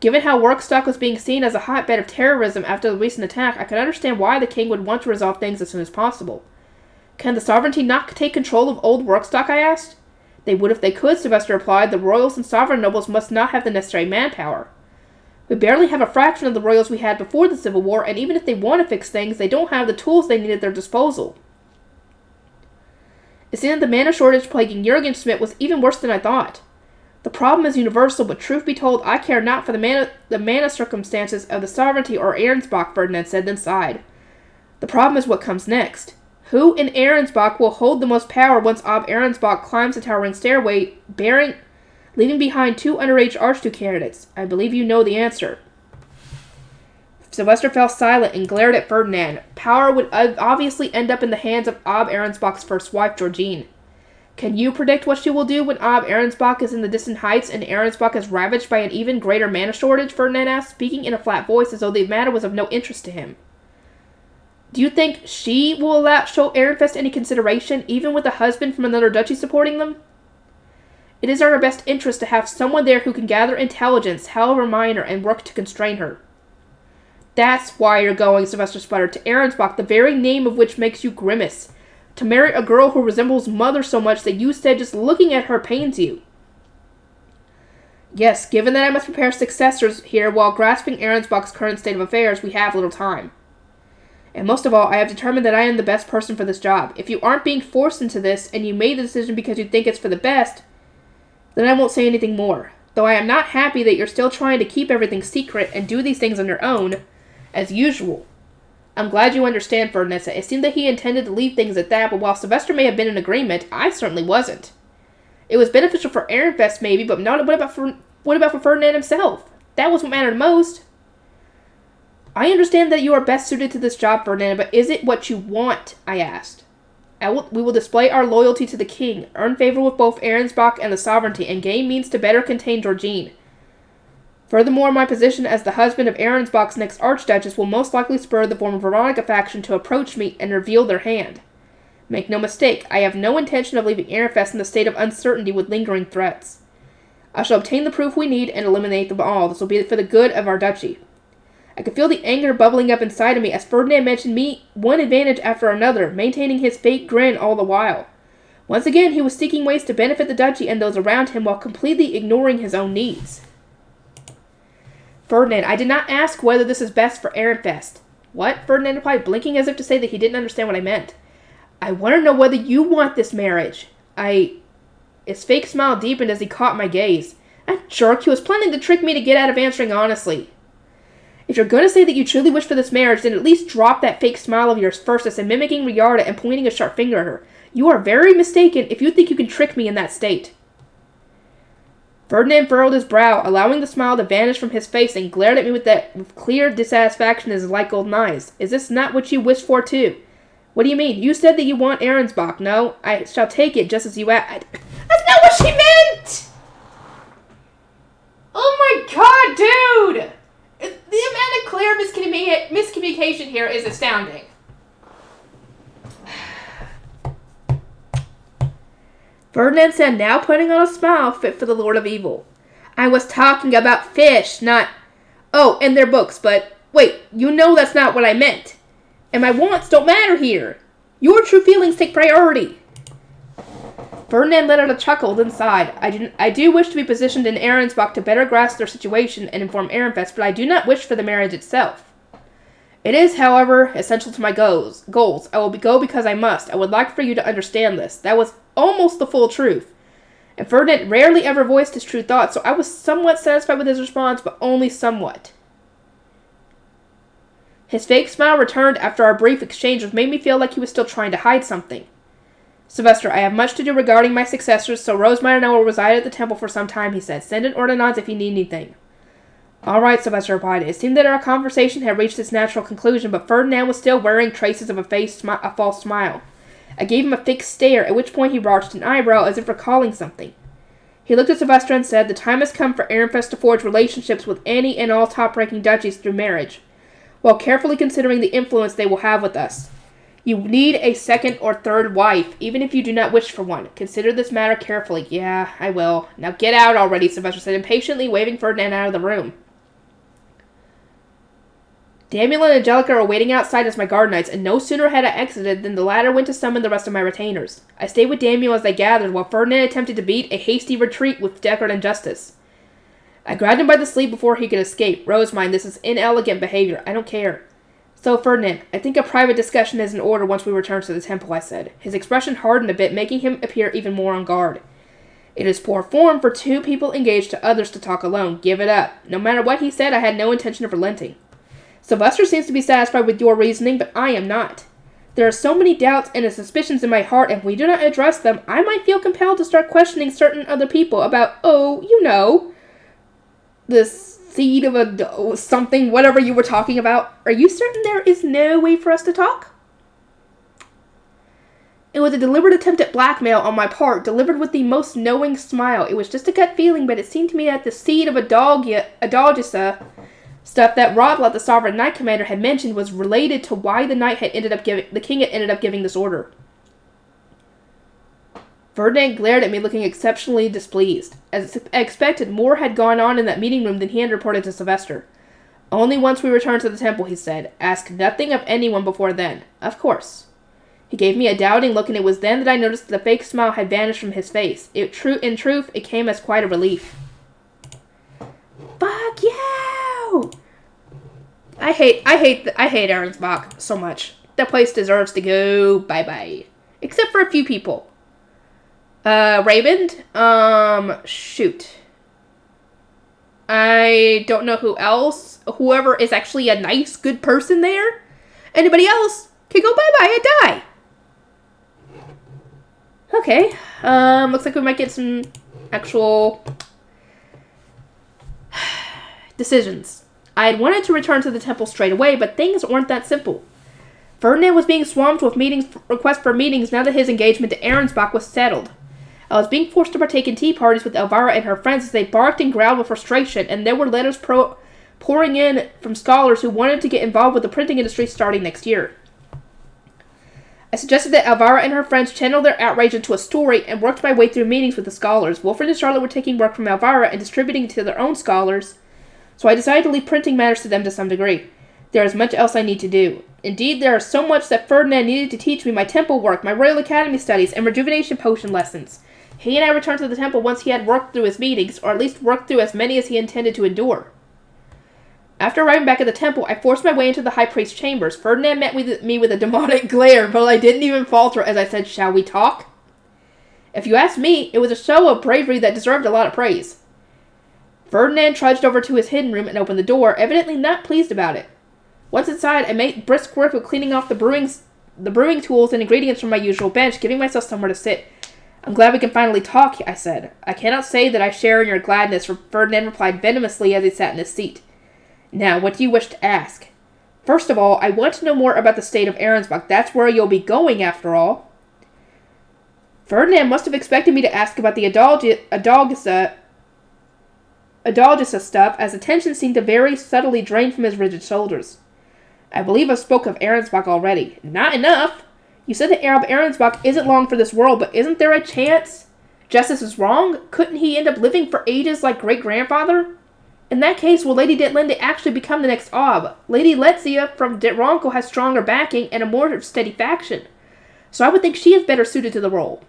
Given how work stock was being seen as a hotbed of terrorism after the recent attack, I can understand why the king would want to resolve things as soon as possible. Can the sovereignty not take control of old work stock, I asked. They would if they could, Sylvester replied. The royals and sovereign nobles must not have the necessary manpower. We barely have a fraction of the royals we had before the Civil War, and even if they want to fix things, they don't have the tools they need at their disposal. It seemed that the mana shortage plaguing Jurgensmith was even worse than I thought. The problem is universal, but truth be told, I care not for the mana circumstances of the sovereignty or Ehrensbach, Ferdinand said, then sighed. The problem is what comes next. Who in Ehrensbach will hold the most power once Ob Ehrensbach climbs the towering stairway, leaving behind two underage archduke candidates? I believe you know the answer. Sylvester fell silent and glared at Ferdinand. Power would obviously end up in the hands of Ob Ehrensbach's first wife, Georgine. Can you predict what she will do when Ob Ehrensbach is in the distant heights and Ehrensbach is ravaged by an even greater mana shortage? Ferdinand asked, speaking in a flat voice as though the matter was of no interest to him. Do you think she will show Ehrenfest any consideration, even with a husband from another duchy supporting them? It is our best interest to have someone there who can gather intelligence, however minor, and work to constrain her. That's why you're going, Sylvester sputtered, to Ahrensbach, the very name of which makes you grimace. To marry a girl who resembles Mother so much that you said just looking at her pains you. Yes, given that I must prepare successors here while grasping Ahrensbach's current state of affairs, we have little time. And most of all, I have determined that I am the best person for this job. If you aren't being forced into this, and you made the decision because you think it's for the best, then I won't say anything more. Though I am not happy that you're still trying to keep everything secret and do these things on your own, as usual. I'm glad you understand, Ferdinand. It seemed that he intended to leave things at that, but while Sylvester may have been in agreement, I certainly wasn't. It was beneficial for Ehrenfest, maybe, but not. What about for Ferdinand himself? That was what mattered most. I understand that you are best suited to this job, Ferdinand, but is it what you want? I asked. We will display our loyalty to the king, earn favor with both Ahrensbach and the sovereignty, and gain means to better contain Georgine. Furthermore, my position as the husband of Ahrensbach's next archduchess will most likely spur the former Veronica faction to approach me and reveal their hand. Make no mistake, I have no intention of leaving Ehrenfest in the state of uncertainty with lingering threats. I shall obtain the proof we need and eliminate them all. This will be for the good of our duchy. I could feel the anger bubbling up inside of me as Ferdinand mentioned me one advantage after another, maintaining his fake grin all the while. Once again, he was seeking ways to benefit the duchy and those around him while completely ignoring his own needs. Ferdinand, I did not ask whether this is best for Ehrenfest. What? Ferdinand replied, blinking as if to say that he didn't understand what I meant. I want to know whether you want this marriage. His fake smile deepened as he caught my gaze. That jerk, he was planning to trick me to get out of answering honestly. If you're going to say that you truly wish for this marriage, then at least drop that fake smile of yours first as I'm mimicking Riarda and pointing a sharp finger at her. You are very mistaken if you think you can trick me in that state. Ferdinand furrowed his brow, allowing the smile to vanish from his face, and glared at me with clear dissatisfaction in his light golden eyes. Is this not what you wished for, too? What do you mean? You said that you want Ahrensbach. No, I shall take it just as you asked. That's not what she meant! Oh my god, dude! The amount of clear miscommunication here is astounding. Ferdinand said, now putting on a smile fit for the Lord of Evil. I was talking about fish, not... Oh, and their books, but... Wait, you know that's not what I meant. And my wants don't matter here. Your true feelings take priority. Ferdinand let out a chuckle, then sighed. I do wish to be positioned in Ahrensbach to better grasp their situation and inform Ehrenfest, but I do not wish for the marriage itself. It is, however, essential to my goals. I will go because I must. I would like for you to understand this. That was almost the full truth. And Ferdinand rarely ever voiced his true thoughts, so I was somewhat satisfied with his response, but only somewhat. His fake smile returned after our brief exchange, which made me feel like he was still trying to hide something. Sylvester, I have much to do regarding my successors, so Rosemary and I will reside at the temple for some time, he said. Send an ordonnance if you need anything. All right, Sylvester replied. It seemed that our conversation had reached its natural conclusion, but Ferdinand was still wearing traces of a false smile. I gave him a fixed stare, at which point he arched an eyebrow as if recalling something. He looked at Sylvester and said, the time has come for Ehrenfest to forge relationships with any and all top-ranking duchies through marriage, while carefully considering the influence they will have with us. You need a second or third wife, even if you do not wish for one. Consider this matter carefully. Yeah, I will. Now get out already, Sylvester said, impatiently waving Ferdinand out of the room. Daniel and Angelica are waiting outside as my guard knights, and no sooner had I exited than the latter went to summon the rest of my retainers. I stayed with Daniel as they gathered, while Ferdinand attempted to beat a hasty retreat with Deckard and Justice. I grabbed him by the sleeve before he could escape. Rosemine, this is inelegant behavior. I don't care. So, Ferdinand, I think a private discussion is in order once we return to the temple, I said. His expression hardened a bit, making him appear even more on guard. It is poor form for two people engaged to others to talk alone. Give it up. No matter what he said, I had no intention of relenting. Sylvester seems to be satisfied with your reasoning, but I am not. There are so many doubts and suspicions in my heart, and if we do not address them, I might feel compelled to start questioning certain other people about, the seed of a something, whatever you were talking about. Are you certain there is no way for us to talk? It was a deliberate attempt at blackmail on my part, delivered with the most knowing smile. It was just a gut feeling, but it seemed to me that the seed of a dogissa stuff that Rodlett, the Sovereign Knight Commander, had mentioned was related to why the king had ended up giving this order. Ferdinand glared at me, looking exceptionally displeased. As expected, more had gone on in that meeting room than he had reported to Sylvester. Only once we returned to the temple, he said. Ask nothing of anyone before then. Of course. He gave me a doubting look, and it was then that I noticed that the fake smile had vanished from his face. In truth, it came as quite a relief. Fuck you! I hate Ahrensbach so much. That place deserves to go bye-bye. Except for a few people. Raymond? Shoot. I don't know who else. Whoever is actually a nice, good person there. Anybody else can go bye-bye and die. Okay. Looks like we might get some actual decisions. I had wanted to return to the temple straight away, but things weren't that simple. Ferdinand was being swamped with requests for meetings now that his engagement to Ahrensbach was settled. I was being forced to partake in tea parties with Elvira and her friends as they barked and growled with frustration, and there were letters pouring in from scholars who wanted to get involved with the printing industry starting next year. I suggested that Elvira and her friends channel their outrage into a story and worked my way through meetings with the scholars. Wilfred and Charlotte were taking work from Elvira and distributing it to their own scholars, so I decided to leave printing matters to them to some degree. There is much else I need to do. Indeed, there is so much that Ferdinand needed to teach me: my temple work, my Royal Academy studies, and rejuvenation potion lessons. He and I returned to the temple once he had worked through his meetings, or at least worked through as many as he intended to endure. After arriving back at the temple, I forced my way into the high priest's chambers. Ferdinand met me with a demonic glare, but I didn't even falter as I said, "Shall we talk?" If you ask me, it was a show of bravery that deserved a lot of praise. Ferdinand trudged over to his hidden room and opened the door, evidently not pleased about it. Once inside, I made brisk work with cleaning off the brewing tools and ingredients from my usual bench, giving myself somewhere to sit. "I'm glad we can finally talk," I said. "I cannot say that I share in your gladness," Ferdinand replied venomously as he sat in his seat. "Now, what do you wish to ask?" "First of all, I want to know more about the state of Ahrensbach. That's where you'll be going, after all." Ferdinand must have expected me to ask about the Adalgisa stuff, as the tension seemed to very subtly drain from his rigid shoulders. "I believe I spoke of Ahrensbach already." "Not enough. You said that Arab Ahrensbach isn't long for this world, but isn't there a chance Justice is wrong? Couldn't he end up living for ages like great-grandfather? In that case, will Lady Detlinde actually become the next Ob? Lady Letzia from Ronco has stronger backing and a more steady faction, so I would think she is better suited to the role.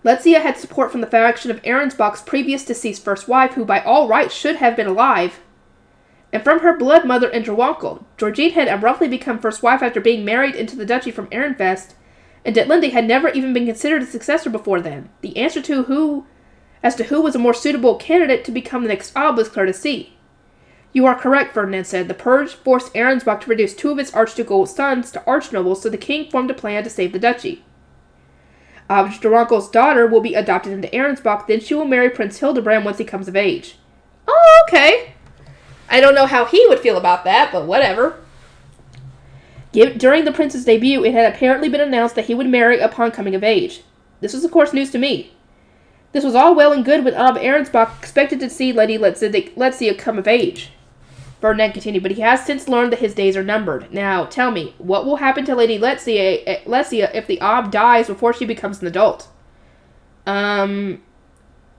Letzia had support from the faction of Ahrensbach's previous deceased first wife, who by all rights should have been alive, and from her blood mother in Ronco. Georgine had abruptly become first wife after being married into the duchy from Ehrenfest, and Detlinde had never even been considered a successor before then. The answer to who was a more suitable candidate to become the next Ob was clear to see. "You are correct," Ferdinand said. "The purge forced Ahrensbach to reduce 2 of its archducal sons to archnobles, so the king formed a plan to save the duchy. Ob de Ronco's daughter will be adopted into Ahrensbach, then she will marry Prince Hildebrand once he comes of age." "Oh, okay. I don't know how he would feel about that, but whatever." During the prince's debut, it had apparently been announced that he would marry upon coming of age. This was, of course, news to me. This was all well and good when Ob Ahrensbach expected to see Lady Letzia come of age. Ferdinand continued, "But he has since learned that his days are numbered. Now, tell me, what will happen to Lady Letzia if the Ob dies before she becomes an adult?"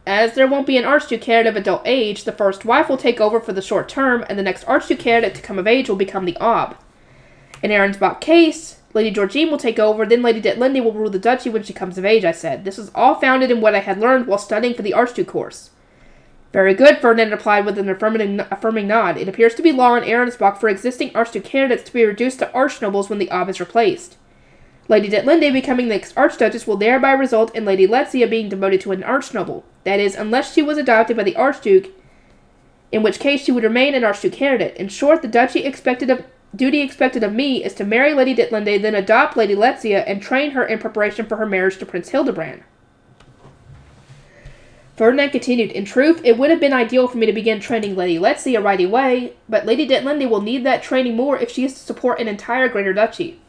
As there won't be an archduke candidate of adult age, the first wife will take over for the short term, and the next archduke candidate to come of age will become the Ob. In Ahrensbach's case, Lady Georgine will take over, then Lady Detlinde will rule the duchy when she comes of age," I said. This was all founded in what I had learned while studying for the archduke course. "Very good," Ferdinand replied with an affirming nod. "It appears to be law in Ahrensbach for existing archduke candidates to be reduced to archnobles when the Ob is replaced. Lady Detlinde becoming the next archduchess will thereby result in Lady Letzia being demoted to an archnoble. That is, unless she was adopted by the archduke, in which case she would remain an archduke candidate. In short, the duty expected of me is to marry Lady Detlinde, then adopt Lady Letzia, and train her in preparation for her marriage to Prince Hildebrand." Ferdinand continued, "In truth, it would have been ideal for me to begin training Lady Letzia right away, but Lady Detlinde will need that training more if she is to support an entire greater duchy.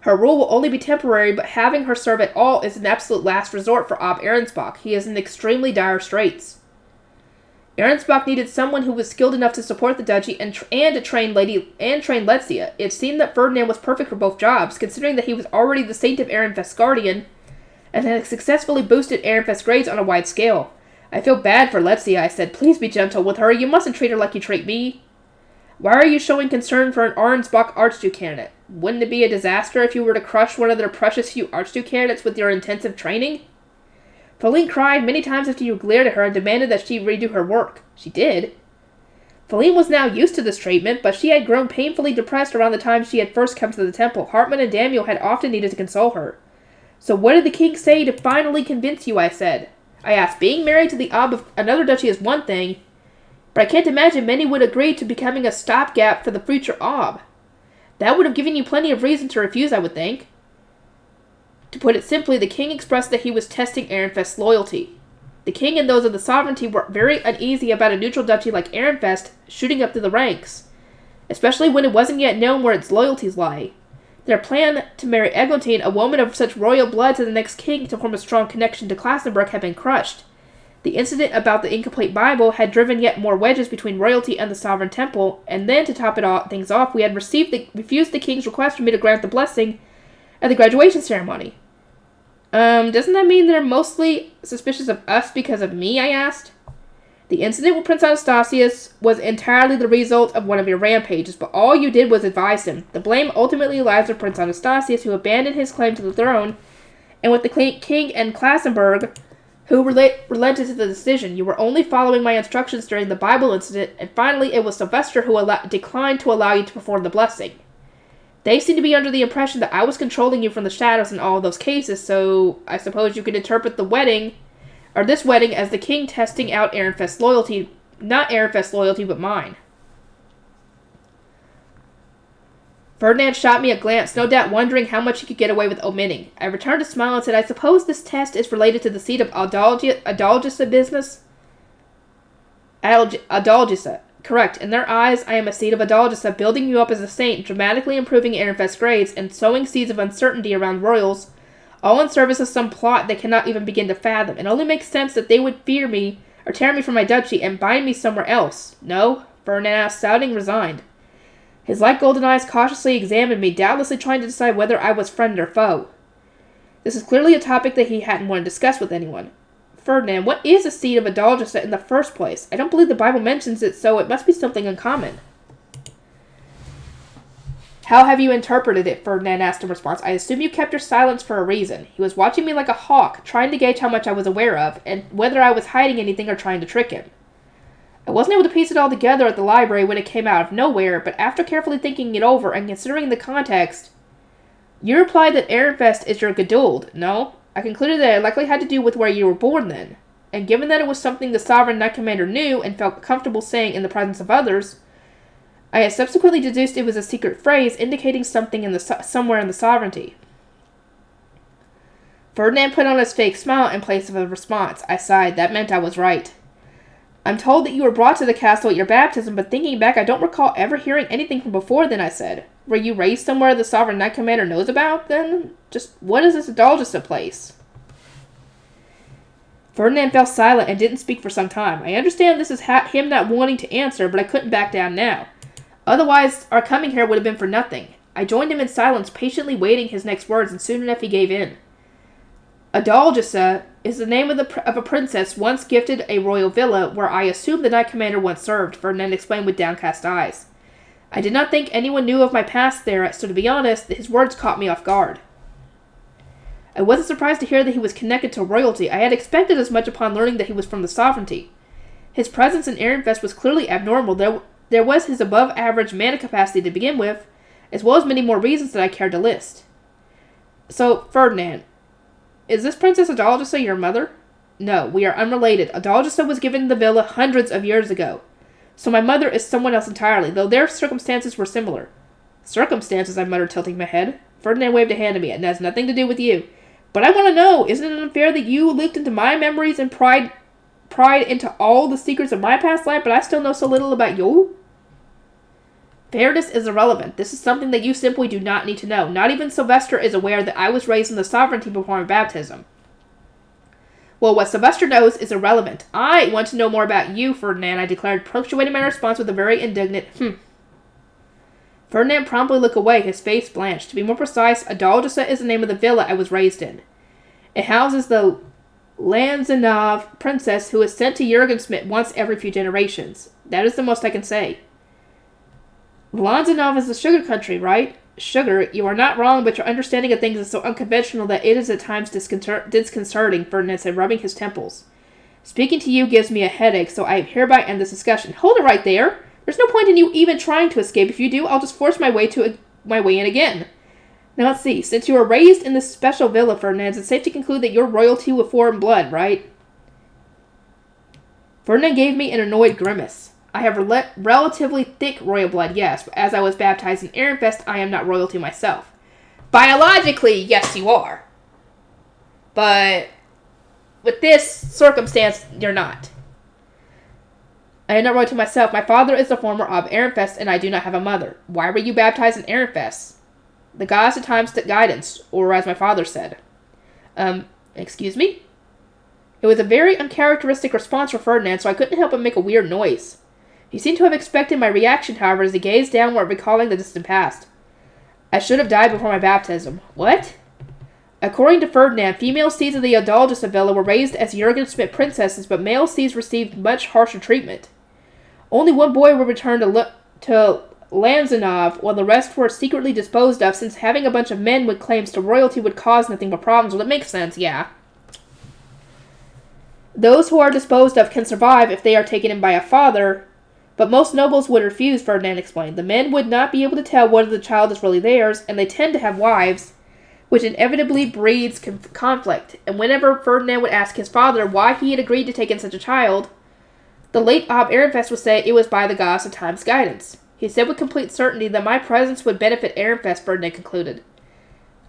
Her rule will only be temporary, but having her serve at all is an absolute last resort for Ob Ahrensbach. He is in extremely dire straits." Ahrensbach needed someone who was skilled enough to support the duchy and to train Letzia. It seemed that Ferdinand was perfect for both jobs, considering that he was already the Saint of Ehrenfest's guardian, and had successfully boosted Ehrenfest's grades on a wide scale. I feel bad for Letzi, I said. Please be gentle with her. You mustn't treat her like you treat me. Why are you showing concern for an Arnsbach Archduke candidate? Wouldn't it be a disaster if you were to crush one of their precious few Archduke candidates with your intensive training? Pauline cried many times after you glared at her and demanded that she redo her work. She did. Pauline was now used to this treatment, but she had grown painfully depressed around the time she had first come to the temple. Hartmann and Daniel had often needed to console her. So what did the king say to finally convince you, I asked. Being married to the Ob of another duchy is one thing, but I can't imagine many would agree to becoming a stopgap for the future Ob. That would have given you plenty of reason to refuse, I would think. To put it simply, the king expressed that he was testing Ehrenfest's loyalty. The king and those of the sovereignty were very uneasy about a neutral duchy like Ehrenfest shooting up through the ranks, especially when it wasn't yet known where its loyalties lay. Their plan to marry Eglantine, a woman of such royal blood, to the next king to form a strong connection to Klassenberg had been crushed. The incident about the incomplete Bible had driven yet more wedges between royalty and the sovereign temple, and then, to top things off, we had refused the king's request for me to grant the blessing at the graduation ceremony. Doesn't that mean they're mostly suspicious of us because of me, I asked. The incident with Prince Anastasius was entirely the result of one of your rampages, but all you did was advise him. The blame ultimately lies with Prince Anastasius, who abandoned his claim to the throne, and with the king and Klassenberg, who relented to the decision. You were only following my instructions during the Bible incident, and finally it was Sylvester who declined to allow you to perform the blessing. They seem to be under the impression that I was controlling you from the shadows in all of those cases, so I suppose you could interpret this wedding as the king testing out Ehrenfest's loyalty, not Ehrenfest's loyalty, but mine. Ferdinand shot me a glance, no doubt wondering how much he could get away with omitting. I returned a smile and said, I suppose this test is related to the seat of Adalgisa business? Adalgisa. Correct. In their eyes, I am a seed of Adalgisa, building you up as a saint, dramatically improving Ehrenfest's grades, and sowing seeds of uncertainty around royals, all in service of some plot they cannot even begin to fathom. It only makes sense that they would fear me, or tear me from my duchy, and bind me somewhere else. No? Ferdinand asked, sounding resigned. His light golden eyes cautiously examined me, doubtlessly trying to decide whether I was friend or foe. This is clearly a topic that he hadn't wanted to discuss with anyone. Ferdinand, what is a seed of Adalgisa in the first place? I don't believe the Bible mentions it, so it must be something uncommon. How have you interpreted it? Ferdinand asked in response. I assume you kept your silence for a reason. He was watching me like a hawk, trying to gauge how much I was aware of, and whether I was hiding anything or trying to trick him. I wasn't able to piece it all together at the library when it came out of nowhere, but after carefully thinking it over and considering the context, you replied that Ehrenfest is your Geduld, no? I concluded that it likely had to do with where you were born then, and given that it was something the Sovereign Knight Commander knew and felt comfortable saying in the presence of others, I had subsequently deduced it was a secret phrase indicating something somewhere in the sovereignty. Ferdinand put on his fake smile in place of a response. I sighed. That meant I was right. I'm told that you were brought to the castle at your baptism, but thinking back, I don't recall ever hearing anything from before then, I said. Were you raised somewhere the Sovereign Knight Commander knows about, then? Just what is this Adalgisa place? Ferdinand fell silent and didn't speak for some time. I understand this is him not wanting to answer, but I couldn't back down now. Otherwise, our coming here would have been for nothing. I joined him in silence, patiently waiting his next words, and soon enough he gave in. Adalgisa is the name of a princess once gifted a royal villa, where I assume the Knight Commander once served, Ferdinand explained with downcast eyes. I did not think anyone knew of my past there, so to be honest, his words caught me off guard. I wasn't surprised to hear that he was connected to royalty. I had expected as much upon learning that he was from the sovereignty. His presence in Ehrenfest was clearly abnormal. There was his above-average mana capacity to begin with, as well as many more reasons that I cared to list. So, Ferdinand, is this Princess Adalgisa your mother? No, we are unrelated. Adalgisa was given the villa hundreds of years ago. So my mother is someone else entirely, though their circumstances were similar. Circumstances, I muttered, tilting my head. Ferdinand waved a hand at me. It has nothing to do with you. But I want to know, isn't it unfair that you looked into my memories and pried into all the secrets of my past life, but I still know so little about you? Fairness is irrelevant. This is something that you simply do not need to know. Not even Sylvester is aware that I was raised in the sovereignty before my baptism. Well, what Sylvester knows is irrelevant. I want to know more about you, Ferdinand, I declared, punctuating my response with a very indignant, Ferdinand promptly looked away, his face blanched. To be more precise, Adalgisa is the name of the villa I was raised in. It houses the Lanzanov princess who is sent to Jurgensmith once every few generations. That is the most I can say. Lanzanov is the sugar country, right? Sugar, you are not wrong, but your understanding of things is so unconventional that it is at times disconcerting, Ferdinand said, rubbing his temples. Speaking to you gives me a headache, so I hereby end this discussion. Hold it right there. There's no point in you even trying to escape. If you do, I'll just force my way in again. Now let's see. Since you were raised in this special villa, Ferdinand, it's safe to conclude that you're royalty with foreign blood, right? Ferdinand gave me an annoyed grimace. I have relatively thick royal blood, yes, but as I was baptized in Ehrenfest, I am not royalty myself. Biologically, yes, you are. But with this circumstance, you're not. I am not royalty myself. My father is the former of Ehrenfest, and I do not have a mother. Why were you baptized in Ehrenfest? The gods at times took guidance, or as my father said. Excuse me? It was a very uncharacteristic response for Ferdinand, so I couldn't help but make a weird noise. He seemed to have expected my reaction, however, as he gazed downward, recalling the distant past. I should have died before my baptism. What? According to Ferdinand, female seeds of the Adalgisa villa were raised as Jurgensmith princesses, but male seeds received much harsher treatment. Only one boy would return to Lanzanov, while the rest were secretly disposed of, since having a bunch of men with claims to royalty would cause nothing but problems. Well, it makes sense, yeah. Those who are disposed of can survive if they are taken in by a father, but most nobles would refuse, Ferdinand explained. The men would not be able to tell whether the child is really theirs, and they tend to have wives, which inevitably breeds conflict. And whenever Ferdinand would ask his father why he had agreed to take in such a child, the late Ob Ehrenfest would say it was by the gods of time's guidance. He said with complete certainty that my presence would benefit Ehrenfest, Ferdinand concluded.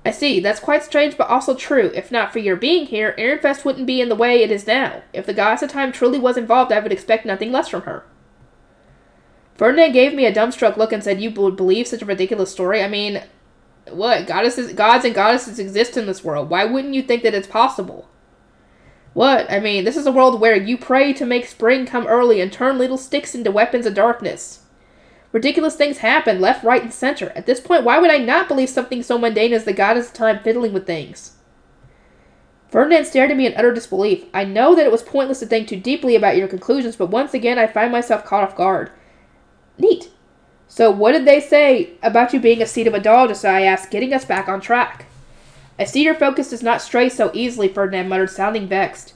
I see, that's quite strange but also true. If not for your being here, Ehrenfest wouldn't be in the way it is now. If the goddess of time truly was involved, I would expect nothing less from her. Ferdinand gave me a dumbstruck look and said, you would believe such a ridiculous story? I mean, what? Gods and goddesses exist in this world. Why wouldn't you think that it's possible? What? I mean, this is a world where you pray to make spring come early and turn little sticks into weapons of darkness. Ridiculous things happen, left, right, and center. At this point, why would I not believe something so mundane as the goddess of time fiddling with things? Ferdinand stared at me in utter disbelief. I know that it was pointless to think too deeply about your conclusions, but once again I find myself caught off guard. Neat. So what did they say about you being a seed of Adalgisa, I asked, getting us back on track. I see your focus does not stray so easily, Ferdinand muttered, sounding vexed.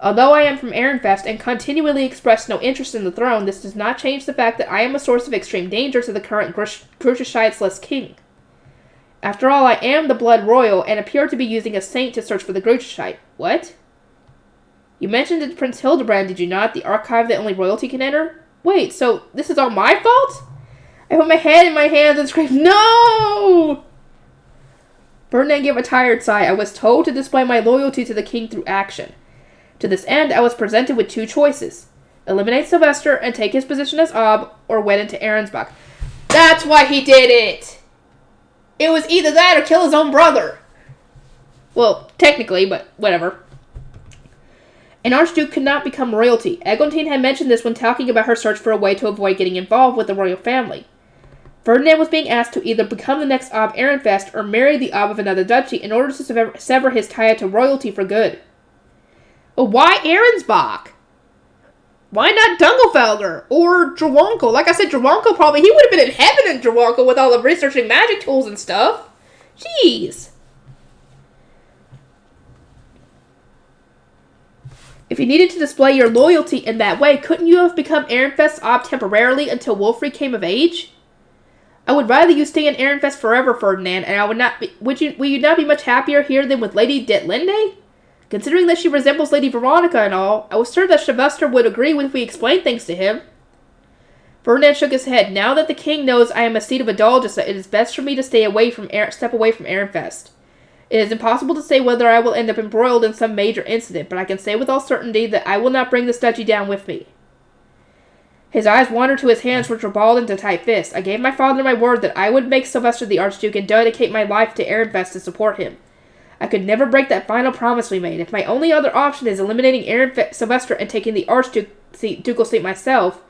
Although I am from Ehrenfest and continually express no interest in the throne, this does not change the fact that I am a source of extreme danger to the current Gruscheitzless king. After all, I am the blood royal and appear to be using a saint to search for the Gruscheit. What? You mentioned it, Prince Hildebrand, did you not? The archive that only royalty can enter? Wait, so this is all my fault? I put my head in my hands and screamed, no! Ferdinand gave a tired sigh. I was told to display my loyalty to the king through action. To this end, I was presented with two choices. Eliminate Sylvester and take his position as Ob, or wed into Arensbach. That's why he did it! It was either that or kill his own brother. Well, technically, but whatever. An archduke could not become royalty. Eglantine had mentioned this when talking about her search for a way to avoid getting involved with the royal family. Ferdinand was being asked to either become the next Ob Ehrenfest or marry the Ob of another duchy in order to sever his tie to royalty for good. Well, why Arensbach? Why not Dungelfelder? Or Jawanko? Like I said, Jawanko probably, he would have been in heaven in Jawanko with all the researching magic tools and stuff. Jeez. If you needed to display your loyalty in that way, couldn't you have become Ehrenfest's Ob temporarily until Wulfric came of age? I would rather you stay in Ehrenfest forever, Ferdinand, and I would not be, will you not be much happier here than with Lady Detlinde? Considering that she resembles Lady Veronica and all, I was certain that Sylvester would agree if we explained things to him. Ferdinand shook his head. Now that the king knows I am a seed of Adalgisa, it is best for me to step away from Ehrenfest. It is impossible to say whether I will end up embroiled in some major incident, but I can say with all certainty that I will not bring this duchy down with me. His eyes wandered to his hands, which were balled into tight fists. I gave my father my word that I would make Sylvester the Archduke and dedicate my life to Ehrenfest to support him. I could never break that final promise we made. If my only other option is eliminating Sylvester and taking the Archducal seat myself,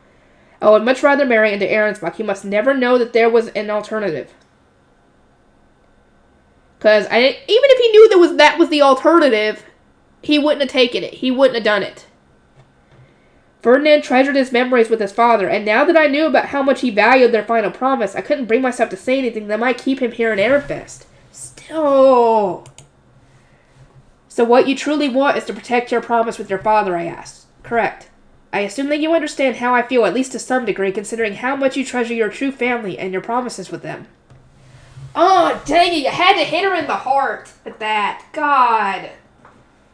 I would much rather marry into Arensbach. He must never know that there was an alternative. Because even if he knew that was the alternative, he wouldn't have taken it. He wouldn't have done it. Ferdinand treasured his memories with his father, and now that I knew about how much he valued their final promise, I couldn't bring myself to say anything that might keep him here in Airfest. Still. So what you truly want is to protect your promise with your father, I asked. Correct. I assume that you understand how I feel, at least to some degree, considering how much you treasure your true family and your promises with them. Oh, dang it, you had to hit her in the heart with that. God.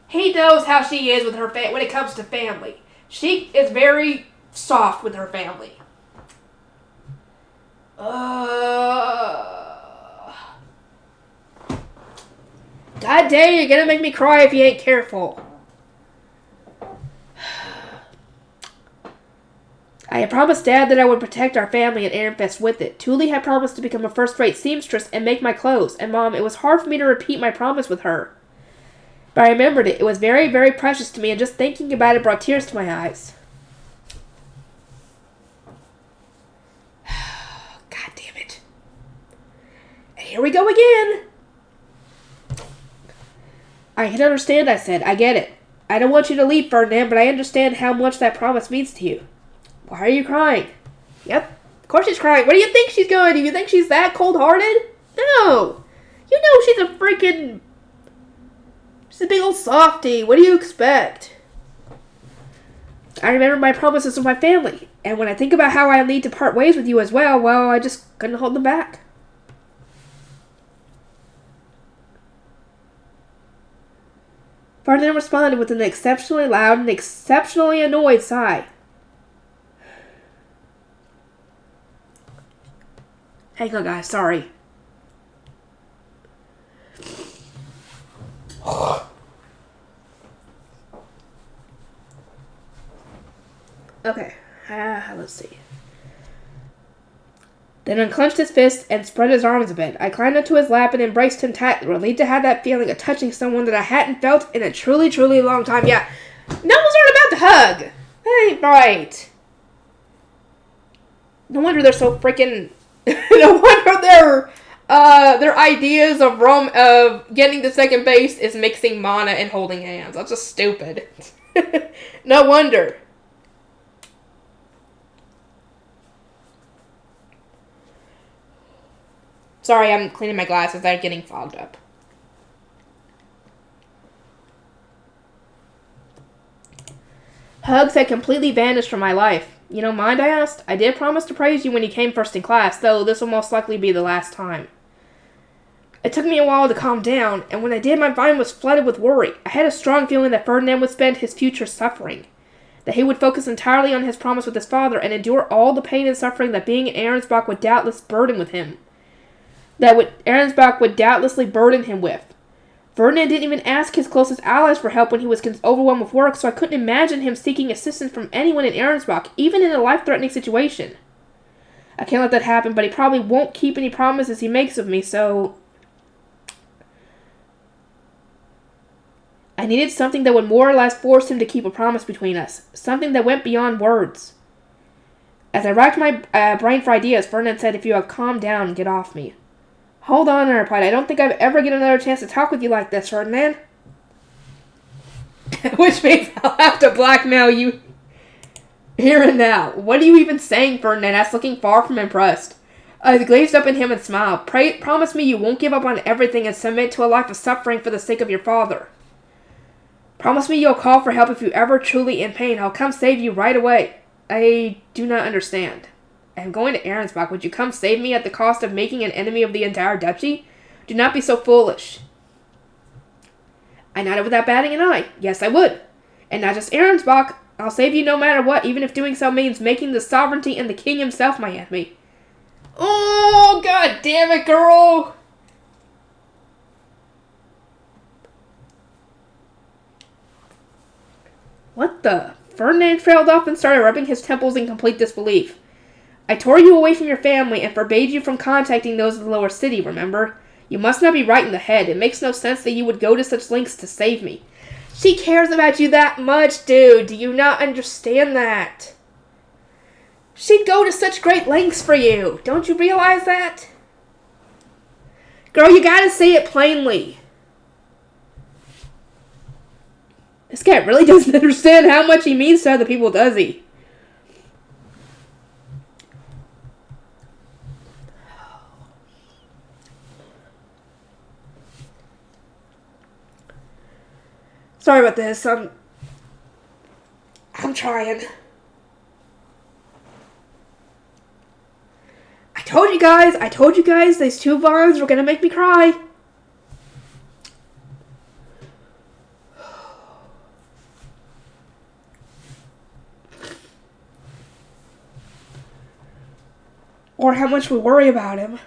He knows how she is with her when it comes to family. She is very soft with her family. God dang, you're gonna make me cry if you ain't careful. I had promised Dad that I would protect our family at Airfest with it. Thule had promised to become a first-rate seamstress and make my clothes. And Mom, it was hard for me to repeat my promise with her. But I remembered it. It was very, very precious to me, and just thinking about it brought tears to my eyes. God damn it. And here we go again. I can understand, I said. I get it. I don't want you to leave, Ferdinand, but I understand how much that promise means to you. Why are you crying? Yep, of course she's crying. What do you think she's going to do? You think she's that cold-hearted? No. You know she's a freaking... She's a big old softie. What do you expect? I remember my promises with my family. And when I think about how I need to part ways with you as well, well, I just couldn't hold them back. Ferdinand responded with an exceptionally loud and exceptionally annoyed sigh. Hang on, guys. Sorry. Okay. Let's see. Then unclenched his fist and spread his arms a bit. I climbed into his lap and embraced him tightly, relieved to have that feeling of touching someone that I hadn't felt in a truly, truly long time. Yeah, no one's about to hug. That ain't right. No wonder they're so freaking... No wonder their ideas of getting to second base is mixing mana and holding hands. That's just stupid. No wonder. Sorry, I'm cleaning my glasses. They're getting fogged up. Hugs had completely vanished from my life. You don't mind, I asked? I did promise to praise you when you came first in class, though this will most likely be the last time. It took me a while to calm down, and when I did, my mind was flooded with worry. I had a strong feeling that Ferdinand would spend his future suffering, that he would focus entirely on his promise with his father and endure all the pain and suffering that being in Ahrensbach would doubtless burden with him. Ahrensbach would doubtlessly burden him with. Ferdinand didn't even ask his closest allies for help when he was overwhelmed with work, so I couldn't imagine him seeking assistance from anyone in Ahrensbach, even in a life-threatening situation. I can't let that happen, but he probably won't keep any promises he makes of me, so... I needed something that would more or less force him to keep a promise between us. Something that went beyond words. As I racked my brain for ideas, Ferdinand said, "If you have calmed down, get off me." "Hold on," I replied. "I don't think I've ever get another chance to talk with you like this, Ferdinand." Which means I'll have to blackmail you here and now. "What are you even saying?" Ferdinand asked, looking far from impressed. I glazed up at him and smiled. "Promise me you won't give up on everything and submit to a life of suffering for the sake of your father. Promise me you'll call for help if you're ever truly in pain. I'll come save you right away." "I do not understand." "I am going to Ahrensbach. Would you come save me at the cost of making an enemy of the entire duchy? Do not be so foolish." I nodded without batting an eye. "Yes, I would. And not just Ahrensbach. I'll save you no matter what, even if doing so means making the sovereignty and the king himself my enemy." Oh, god damn it, girl! What the? Ferdinand trailed off and started rubbing his temples in complete disbelief. "I tore you away from your family and forbade you from contacting those of the lower city, remember? You must not be right in the head. It makes no sense that you would go to such lengths to save me." She cares about you that much, dude. Do you not understand that? She'd go to such great lengths for you. Don't you realize that? Girl, you gotta say it plainly. This guy really doesn't understand how much he means to other people, does he? Sorry about this. I'm trying. I told you guys, these two vines were gonna make me cry. Or how much we worry about him.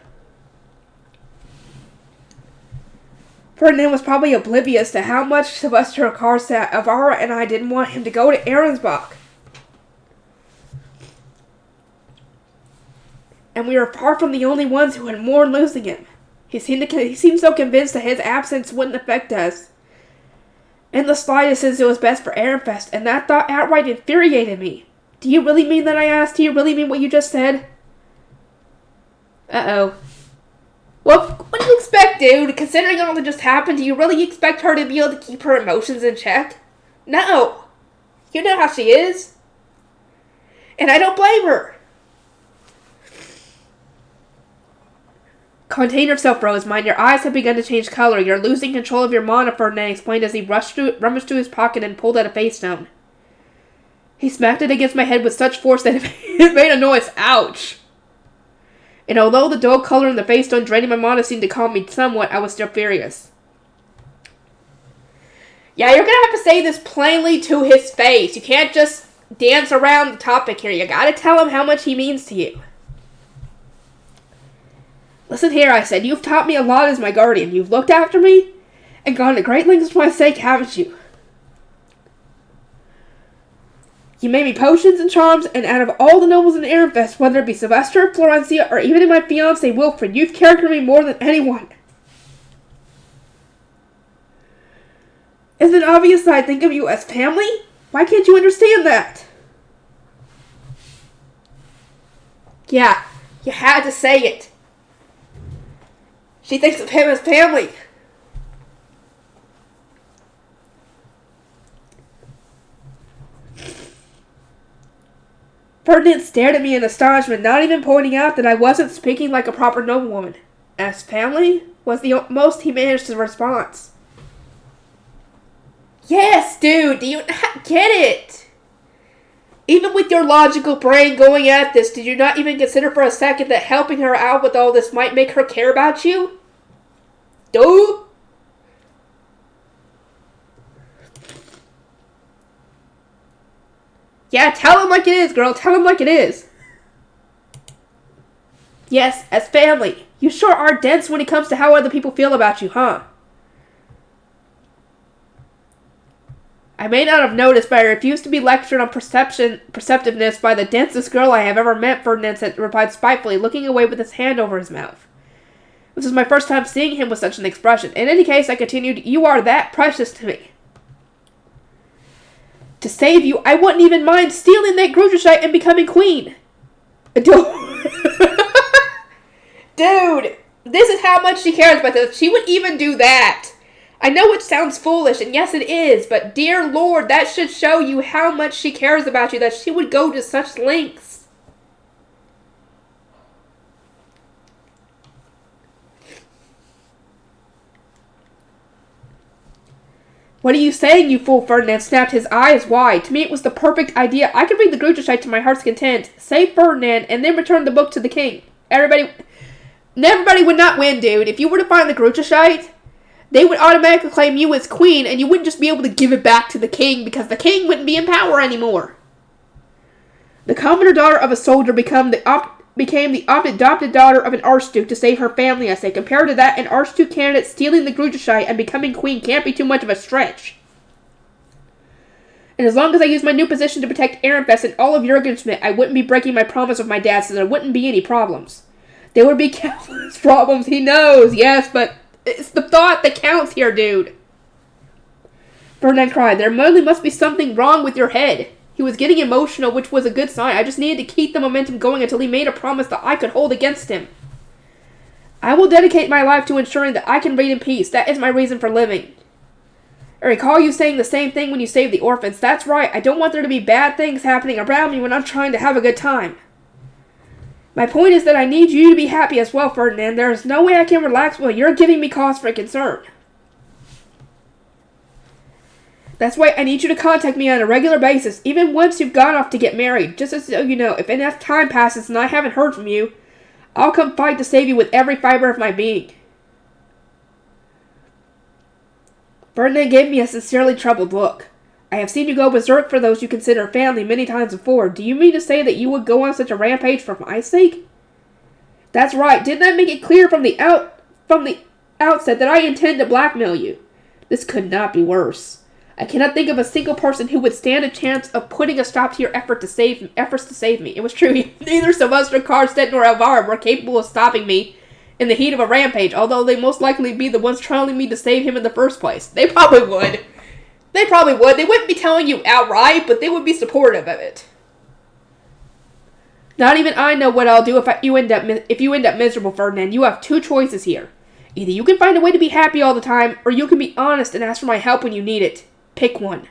Ferdinand was probably oblivious to how much Sylvester Karstad, Avara, and I didn't want him to go to Ahrensbach. And we were far from the only ones who had mourned losing him. He seemed so convinced that his absence wouldn't affect us in the slightest, since it was best for Ehrenfest, and that thought outright infuriated me. Do you really mean that? I asked. Do you really mean what you just said? Uh-oh. Well, what do you expect, dude? Considering all that just happened, do you really expect her to be able to keep her emotions in check? No. You know how she is. And I don't blame her. Contain yourself, Rosemine. Your eyes have begun to change color. You're losing control of your mana, Ferdinand explained as he rummaged through his pocket and pulled out a face stone. He smacked it against my head with such force that it made a noise. Ouch. And although the dull color in the face stone draining my mana seemed to calm me somewhat, I was still furious. Yeah, you're gonna have to say this plainly to his face. You can't just dance around the topic here. You gotta tell him how much he means to you. Listen here, I said. You've taught me a lot as my guardian. You've looked after me and gone to great lengths for my sake, haven't you? You made me potions and charms, and out of all the nobles in Ehrenfest, whether it be Sylvester, Florencia, or even in my fiancé Wilfred, you've charactered me more than anyone. Isn't it obvious that I think of you as family? Why can't you understand that? Yeah, you had to say it. She thinks of him as family. Ferdinand stared at me in astonishment, not even pointing out that I wasn't speaking like a proper noblewoman. As family was the most he managed to respond. Yes, dude, do you not get it? Even with your logical brain going at this, did you not even consider for a second that helping her out with all this might make her care about you? Dude? Yeah, tell him like it is, girl. Tell him like it is. Yes, as family. You sure are dense when it comes to how other people feel about you, huh? I may not have noticed, but I refuse to be lectured on perceptiveness by the densest girl I have ever met, Ferdinand replied spitefully, looking away with his hand over his mouth. This was my first time seeing him with such an expression. In any case, I continued, you are that precious to me. To save you, I wouldn't even mind stealing that Grudershite and becoming queen. Dude, this is how much she cares about this. She would even do that. I know it sounds foolish, and yes it is, but dear Lord, that should show you how much she cares about you, that she would go to such lengths. What are you saying, you fool? Ferdinand snapped, his eyes wide. To me it was the perfect idea. I could read the Grudershite to my heart's content, save Ferdinand, and then return the book to the king. Everybody would not win, dude. If you were to find the Grudershite, they would automatically claim you as queen, and you wouldn't just be able to give it back to the king, because the king wouldn't be in power anymore. The commoner daughter of a soldier became the adopted daughter of an archduke to save her family, I say. Compared to that, an archduke candidate stealing the Grudershite and becoming queen can't be too much of a stretch. And as long as I use my new position to protect Ehrenfest and all of Jurgenschmidt, I wouldn't be breaking my promise with my dad, so there wouldn't be any problems. There would be countless problems, he knows, yes, but it's the thought that counts here, dude. Ferdinand cried, there really must be something wrong with your head. He was getting emotional, which was a good sign. I just needed to keep the momentum going until he made a promise that I could hold against him. I will dedicate my life to ensuring that I can read in peace. That is my reason for living. I recall you saying the same thing when you saved the orphans. That's right. I don't want there to be bad things happening around me when I'm trying to have a good time. My point is that I need you to be happy as well, Ferdinand. There is no way I can relax while you're giving me cause for concern. That's why I need you to contact me on a regular basis, even once you've gone off to get married. Just so you know, if enough time passes and I haven't heard from you, I'll come fight to save you with every fiber of my being. Ferdinand gave me a sincerely troubled look. I have seen you go berserk for those you consider family many times before. Do you mean to say that you would go on such a rampage for my sake? That's right. Didn't I make it clear from the outset that I intend to blackmail you? This could not be worse. I cannot think of a single person who would stand a chance of putting a stop to your efforts to save me. It was true. Neither Sylvester, Karstedt, nor Elvira were capable of stopping me in the heat of a rampage, although they most likely be the ones trailing me to save him in the first place. They probably would. They wouldn't be telling you outright, but they would be supportive of it. Not even I know what I'll do if you end up miserable, Ferdinand. You have two choices here. Either you can find a way to be happy all the time, or you can be honest and ask for my help when you need it. Pick one.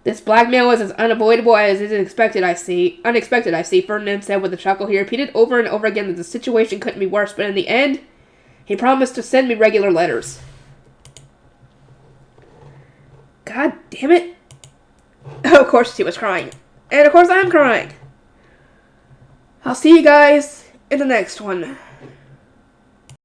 This blackmail is as unavoidable as it is unexpected, I see, Ferdinand said with a chuckle. He repeated over and over again that the situation couldn't be worse, but in the end, he promised to send me regular letters. God damn it. Oh, of course she was crying. And of course I'm crying. I'll see you guys in the next one.